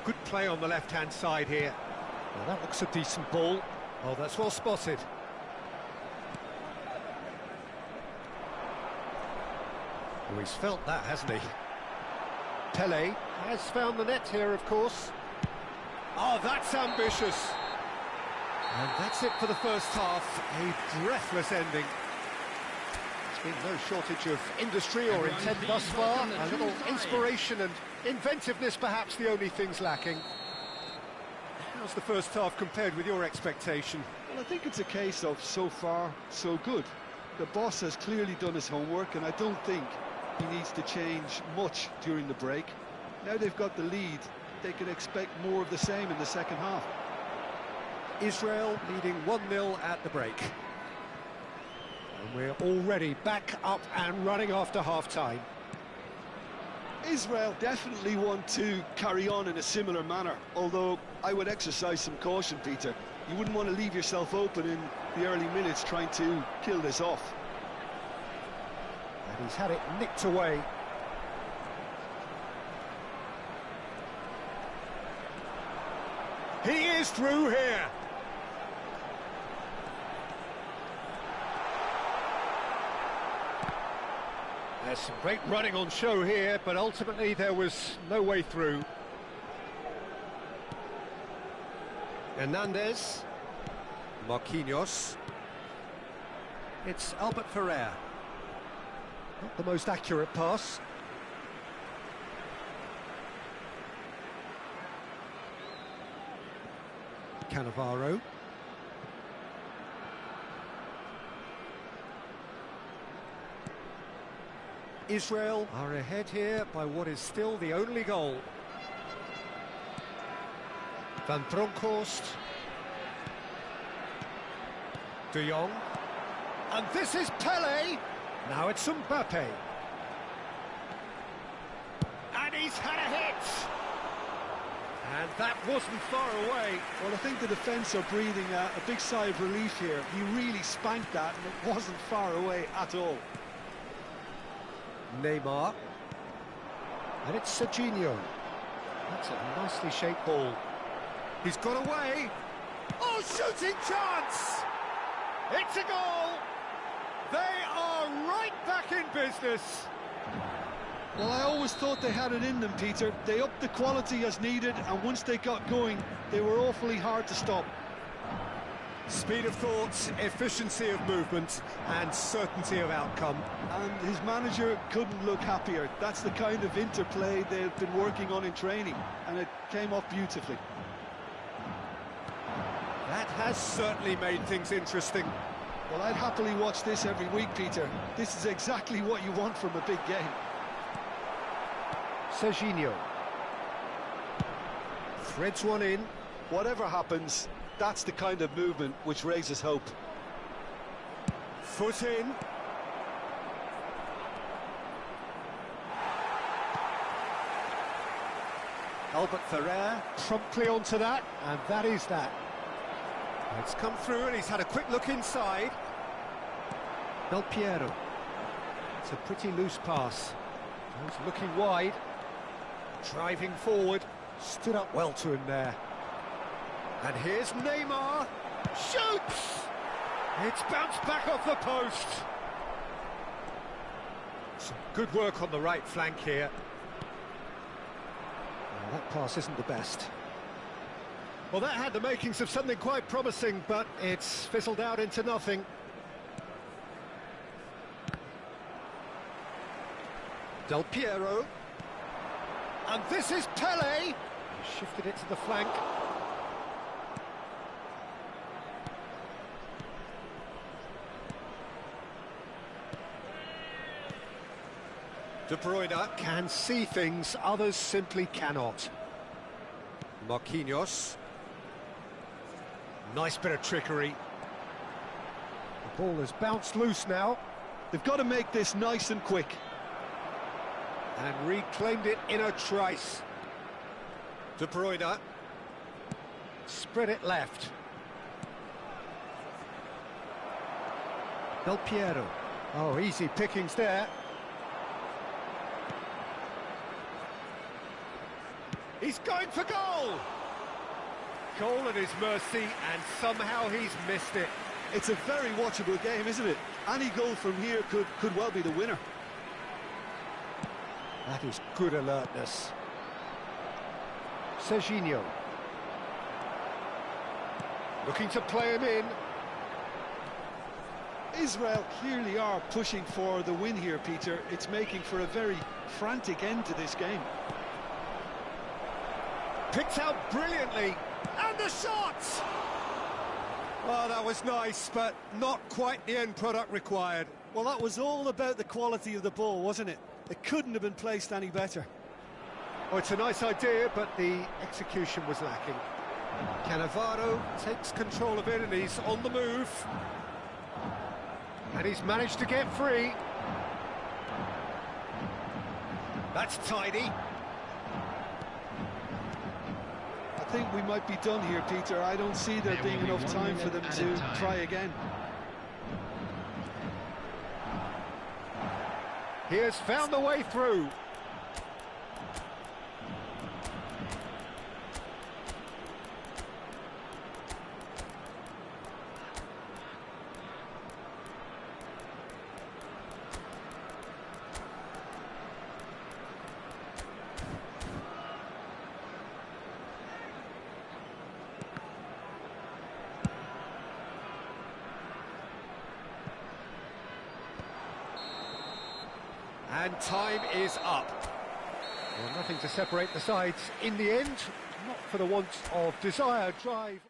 Good play on the left-hand side here. Well, that looks a decent ball. Oh, that's well spotted. Oh, he's felt that, hasn't he? Pele has found the net here, of course. Oh, that's ambitious. And that's it for the first half. A breathless ending. There's been no shortage of industry or intent thus far. A little inspiration and inventiveness, perhaps the only things lacking. How's the first half compared with your expectation? Well, I think it's a case of so far, so good. The boss has clearly done his homework, and I don't think he needs to change much during the break. Now they've got the lead, they can expect more of the same in the second half. Israel leading 1-0 at the break. And we're already back up and running after half-time. Israel definitely want to carry on in a similar manner, although I would exercise some caution, Peter. You wouldn't want to leave yourself open in the early minutes trying to kill this off. And he's had it nicked away. He is through here. There's some great running on show here, but ultimately there was no way through. Hernandez. Marquinhos. It's Albert Ferrer. Not the most accurate pass. Cannavaro. Israel are ahead here by what is still the only goal. Van Bronckhorst. De Jong. And this is Pele. Now it's Mbappe. And he's had a hit. And that wasn't far away. Well, I think the defence are breathing a big sigh of relief here. He really spanked that, and it wasn't far away at all. Neymar. And it's Serginho. That's a nicely shaped ball. He's got away. Oh, shooting chance! It's a goal! They are right back in business. Well, I always thought they had it in them, Peter. They upped the quality as needed, and once they got going, they were awfully hard to stop. Speed of thought, efficiency of movement, and certainty of outcome. And his manager couldn't look happier. That's the kind of interplay they've been working on in training, and it came off beautifully. That has certainly made things interesting. Well, I'd happily watch this every week, Peter. This is exactly what you want from a big game. Serginho. Threads one in. Whatever happens, that's the kind of movement which raises hope. Foot in. Albert Ferrer promptly onto that, and that is that. It's come through and he's had a quick look inside. Del Piero. It's a pretty loose pass. He's looking wide. Driving forward. Stood up well to him there. And here's Neymar. Shoots! It's bounced back off the post. Some good work on the right flank here. Well, that pass isn't the best. Well, that had the makings of something quite promising, but it's fizzled out into nothing. Del Piero. And this is Pele. Shifted it to the flank. De Bruyne can see things others simply cannot. Marquinhos. Nice bit of trickery. The ball has bounced loose now. They've got to make this nice and quick. And reclaimed it in a trice. De Bruyne. Spread it left. Del Piero. Oh, easy pickings there. He's going for goal! Goal at his mercy, and somehow he's missed it. It's a very watchable game, isn't it? Any goal from here could well be the winner. That is good alertness. Serginho. Looking to play him in. Israel clearly are pushing for the win here, Peter. It's making for a very frantic end to this game. Picked out brilliantly. And the shot! Well, that was nice, but not quite the end product required. Well, that was all about the quality of the ball, wasn't it? It couldn't have been placed any better. Oh, it's a nice idea, but the execution was lacking. Cannavaro takes control of it, and he's on the move. And he's managed to get free. That's tidy. I think we might be done here, Peter. I don't see there being enough time for them to try again. He has found the way through. And time is up. Well, nothing to separate the sides in the end, not for the want of desire, drive.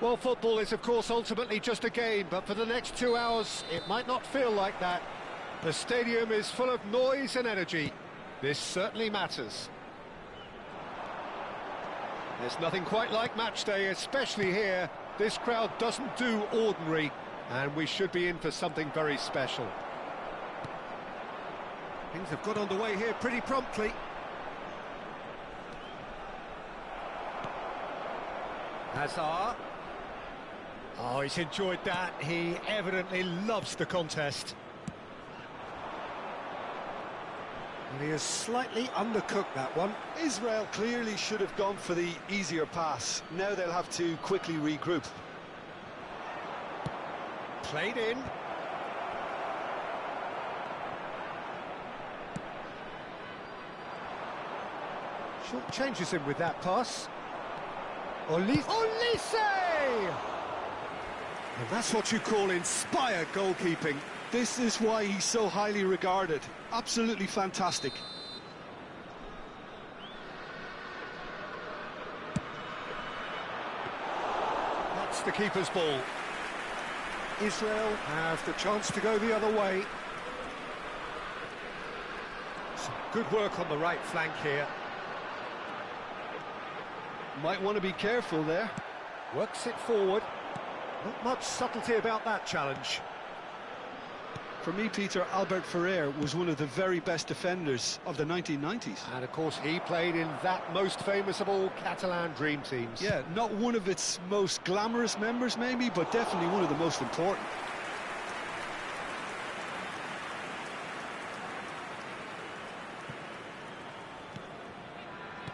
Well, football is, of course, ultimately just a game, but for the next 2 hours, it might not feel like that. The stadium is full of noise and energy. This certainly matters. There's nothing quite like match day, especially here. This crowd doesn't do ordinary, and we should be in for something very special. Things have got underway here pretty promptly. Hazard. Oh, he's enjoyed that. He evidently loves the contest. And he has slightly undercooked that one. Israel clearly should have gone for the easier pass. Now they'll have to quickly regroup. Played in. Short changes him with that pass. Olise! And that's what you call inspired goalkeeping. This is why he's so highly regarded. Absolutely fantastic. That's the keeper's ball. Israel have the chance to go the other way. Some good work on the right flank here. Might want to be careful there. Works it forward. Not much subtlety about that challenge. For me, Peter, Albert Ferrer was one of the very best defenders of the 1990s. And of course he played in that most famous of all Catalan dream teams. Yeah, not one of its most glamorous members maybe, but definitely one of the most important.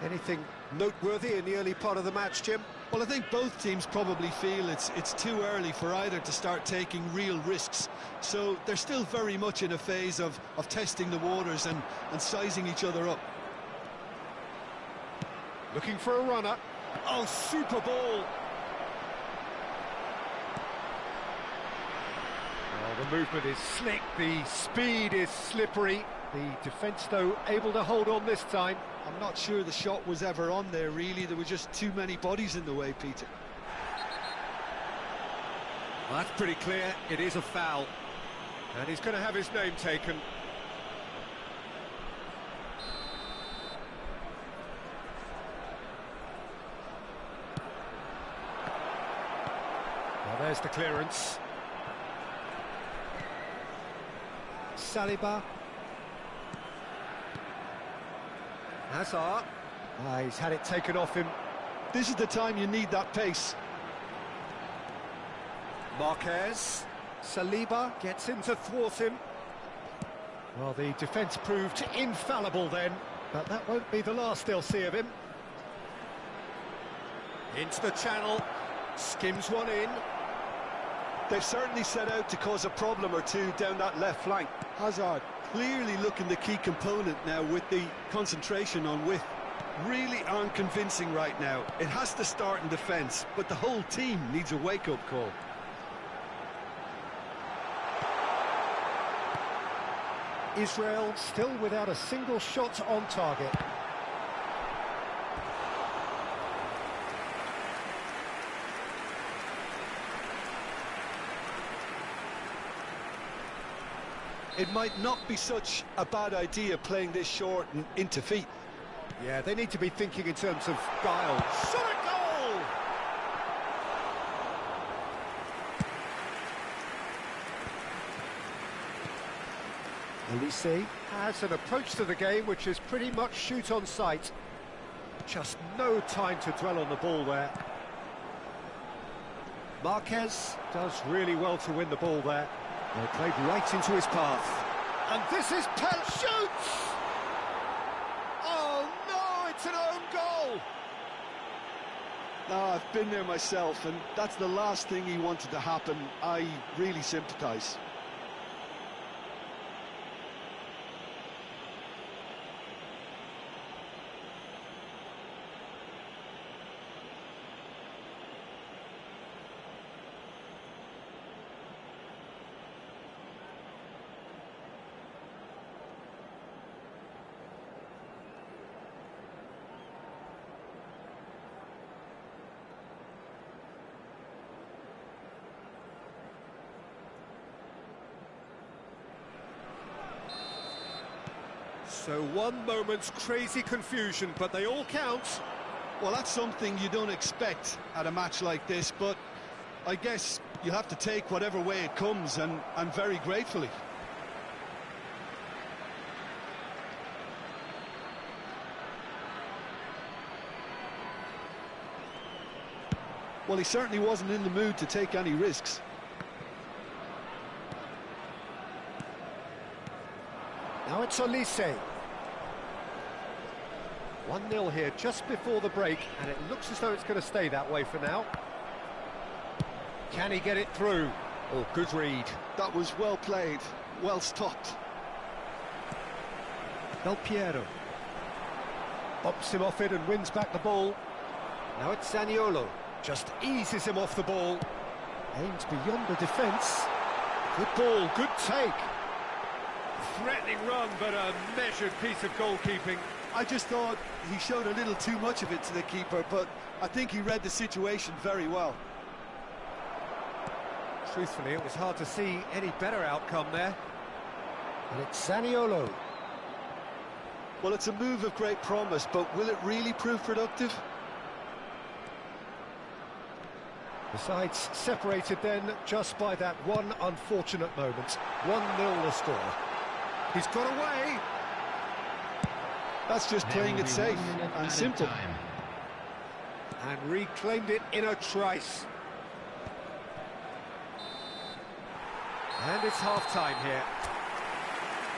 Anything noteworthy in the early part of the match, Jim? Well, I think both teams probably feel it's too early for either to start taking real risks. So they're still very much in a phase of testing the waters and sizing each other up. Looking for a runner. Oh, super ball. Oh, the movement is slick, the speed is slippery. The defence, though, able to hold on this time. I'm not sure the shot was ever on there, really. There were just too many bodies in the way, Peter. Well, that's pretty clear. It is a foul. And he's going to have his name taken. Well, there's the clearance. Saliba. Hazard. He's had it taken off him. This is the time you need that pace. Marquez. Saliba gets in to thwart him. Well, the defence proved infallible then, but that won't be the last they'll see of him. Into the channel. Skims one in. They've certainly set out to cause a problem or two down that left flank. Hazard clearly looking the key component now with the concentration on width. Really aren't convincing right now. It has to start in defence, but the whole team needs a wake-up call. Israel still without a single shot on target. It might not be such a bad idea playing this short and into feet. Yeah, they need to be thinking in terms of guile. Shot a goal! Olise has an approach to the game which is pretty much shoot on sight. Just no time to dwell on the ball there. Marquez does really well to win the ball there. They played right into his path. And this is shoots! Oh no, it's an own goal! No, I've been there myself, and that's the last thing he wanted to happen. I really sympathise. So one moment's crazy confusion, but they all count. Well, that's something you don't expect at a match like this, but I guess you have to take whatever way it comes, and very gratefully. Well, he certainly wasn't in the mood to take any risks. Now it's Olise. 1-0 here just before the break, and it looks as though it's going to stay that way for now. Can he get it through? Oh, good read. That was well played, well stopped. Del Piero. Bumps him off it and wins back the ball. Now it's Zaniolo. Just eases him off the ball. Aims beyond the defence. Good ball, good take. Threatening run, but a measured piece of goalkeeping. I just thought he showed a little too much of it to the keeper, but I think he read the situation very well. Truthfully, it was hard to see any better outcome there. And it's Zaniolo. Well, it's a move of great promise, but will it really prove productive? The sides separated then just by that one unfortunate moment. 1-0 the score. He's got away. That's just playing it safe and simple. And reclaimed it in a trice. And it's half-time here.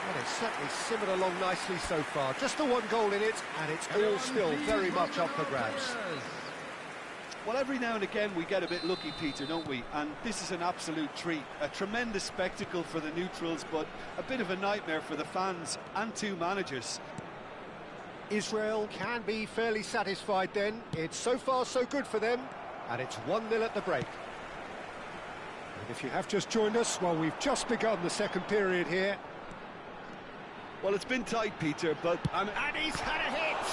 Well, they've certainly simmered along nicely so far. Just the one goal in it, and it's all still very much up for grabs. Well, every now and again we get a bit lucky, Peter, don't we? And this is an absolute treat. A tremendous spectacle for the neutrals, but a bit of a nightmare for the fans and two managers. Israel can be fairly satisfied then. It's so far so good for them, and it's 1-0 at the break. And if you have just joined us, well, we've just begun the second period here. Well, it's been tight, Peter, but... And he's had a hit!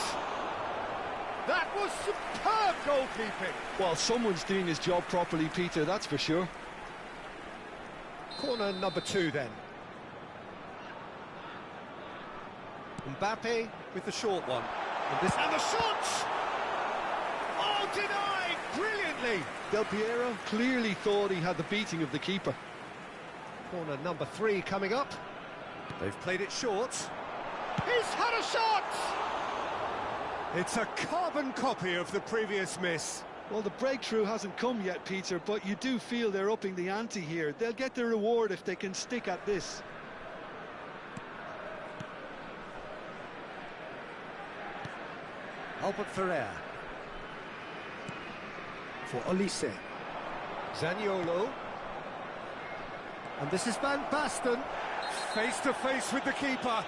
That was superb goalkeeping! Well, someone's doing his job properly, Peter, that's for sure. Corner number 2 then. Mbappe with the short one. And the shot! Oh, denied brilliantly! Del Piero clearly thought he had the beating of the keeper. Corner number 3 coming up. They've played it short. He's had a shot! It's a carbon copy of the previous miss. Well, the breakthrough hasn't come yet, Peter, but you do feel they're upping the ante here. They'll get their reward if they can stick at this. Albert Ferrer. For Olise. Zaniolo. And this is Van Basten. Face to face with the keeper.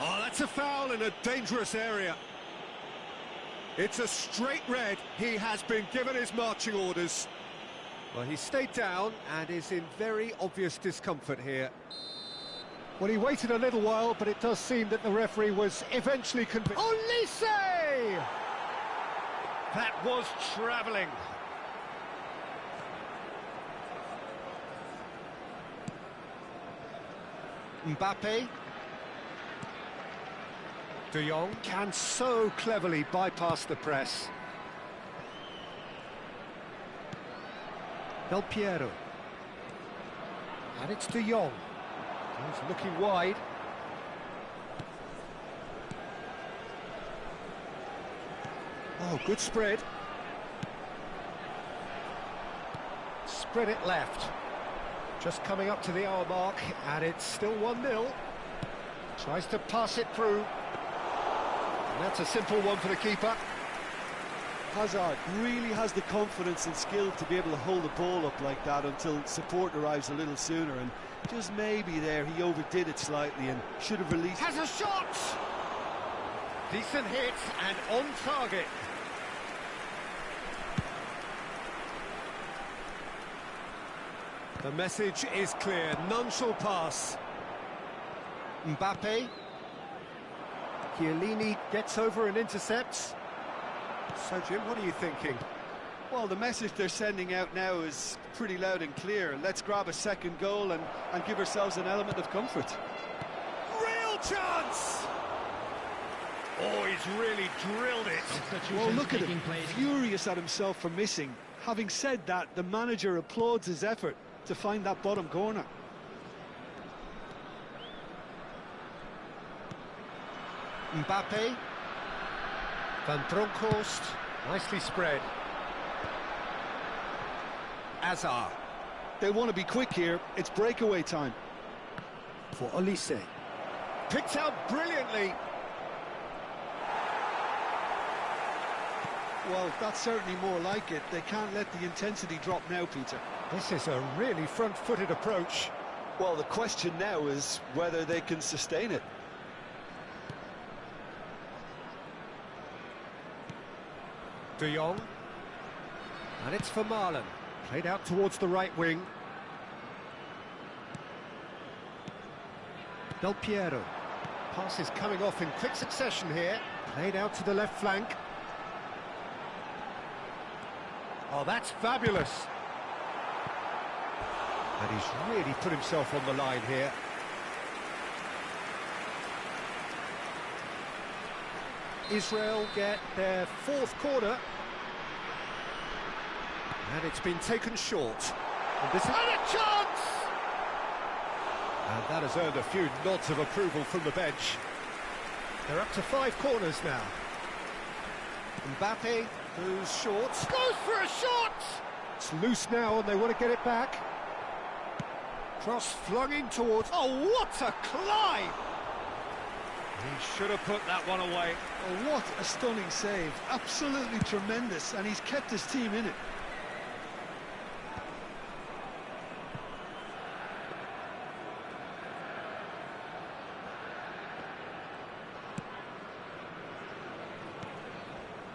Oh, that's a foul in a dangerous area. It's a straight red. He has been given his marching orders. Well, he stayed down and is in very obvious discomfort here. Well, he waited a little while, but it does seem that the referee was eventually convinced. Olise! That was travelling. Mbappe. De Jong can so cleverly bypass the press. Del Piero. And it's De Jong. He's looking wide. Oh, good spread. Spread it left. Just coming up to the hour mark, and it's still 1-0. Tries to pass it through. And that's a simple one for the keeper. Hazard really has the confidence and skill to be able to hold the ball up like that until support arrives a little sooner, and just maybe there he overdid it slightly and should have released. Has a shot! Decent hit and on target. The message is clear, none shall pass. Mbappe. Chiellini gets over and intercepts. So, Jim, what are you thinking? Well, the message they're sending out now is pretty loud and clear. Let's grab a second goal and give ourselves an element of comfort. Real chance! Oh, he's really drilled it. Well, look at him, Taking place. furious at himself for missing. Having said that, the manager applauds his effort to find that bottom corner. Mbappe. Van Bronckhorst. Nicely spread. Hazard. They want to be quick here. It's breakaway time. For Olise. Picked out brilliantly. Well, that's certainly more like it. They can't let the intensity drop now, Peter. This is a really front-footed approach. Well, the question now is whether they can sustain it. De Jong. And it's for Marlon. Played out towards the right wing. Del Piero. Pass is coming off in quick succession here. Played out to the left flank. Oh, that's fabulous. And he's really put himself on the line here. Israel get their fourth corner. And it's been taken short. And this is a chance! And that has earned a few nods of approval from the bench. They're up to 5 corners now. Mbappe, who's short. Goes for a shot! It's loose now and they want to get it back. Cross flung in towards... Oh, what a climb! He should have put that one away. Oh, what a stunning save. Absolutely tremendous, and he's kept his team in it.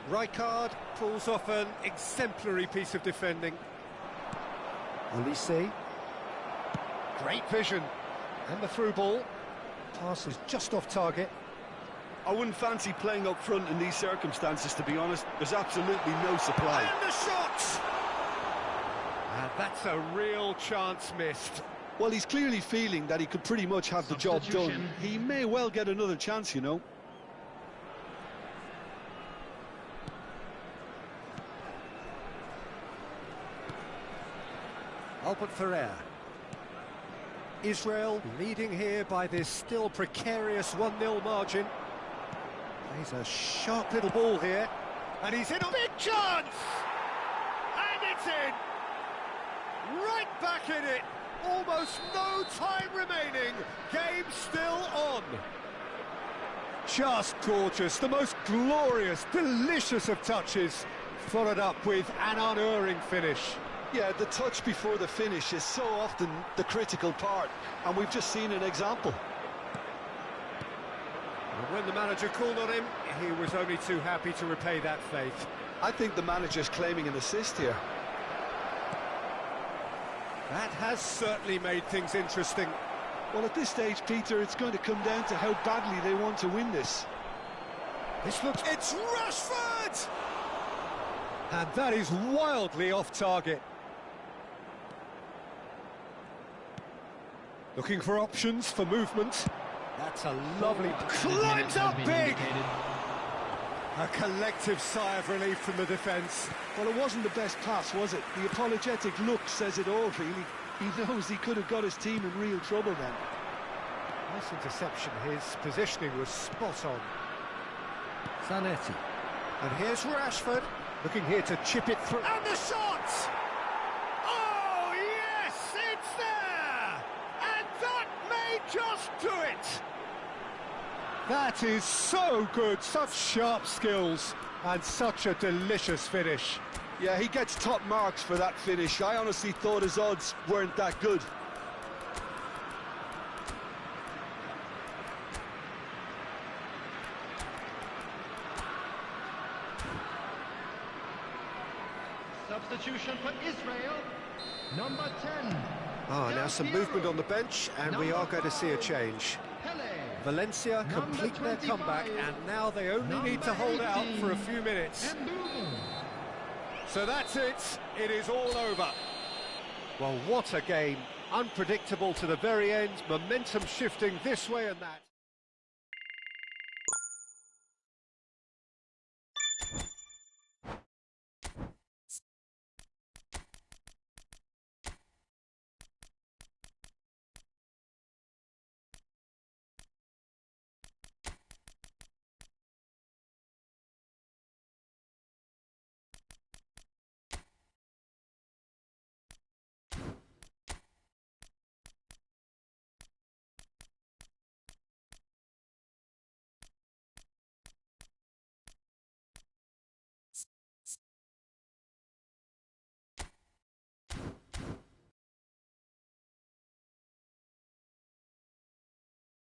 Rijkaard pulls off an exemplary piece of defending. Olise. Great vision. And the through ball. Pass is just off target. I wouldn't fancy playing up front in these circumstances, to be honest. There's absolutely no supply. And the shot! And that's a real chance missed. Well, he's clearly feeling that he could pretty much have the job done. Substitution. He may well get another chance, you know. Albert Ferrer. Israel leading here by this still precarious 1-0 margin. Plays a sharp little ball here. And he's in a big chance! And it's in! Right back in it! Almost no time remaining. Game still on. Just gorgeous. The most glorious, delicious of touches. Followed up with an unerring finish. Yeah, the touch before the finish is so often the critical part, and we've just seen an example. And when the manager called on him, he was only too happy to repay that faith. I think the manager's claiming an assist here. That has certainly made things interesting. Well, at this stage, Peter, it's going to come down to how badly they want to win this. This looks... It's Rashford! And that is wildly off target. Looking for options for movement. That's a lovely... Climbs up big! A collective sigh of relief from the defence. Well, it wasn't the best pass, was it? The apologetic look says it all, really. He knows he could have got his team in real trouble then. Nice interception. His positioning was spot on. Zanetti. And here's Rashford, looking here to chip it through. And the shot! Oh, yes, it's there! And that may just do it! That is so good, such sharp skills, and such a delicious finish. Yeah, he gets top marks for that finish. I honestly thought his odds weren't that good. Substitution for Israel, number 10. Now some movement on the bench, and we are going to see a change. Pele. Valencia complete their comeback, and now they only need to hold out for a few minutes. So that's it. It is all over. Well, what a game. Unpredictable to the very end. Momentum shifting this way and that.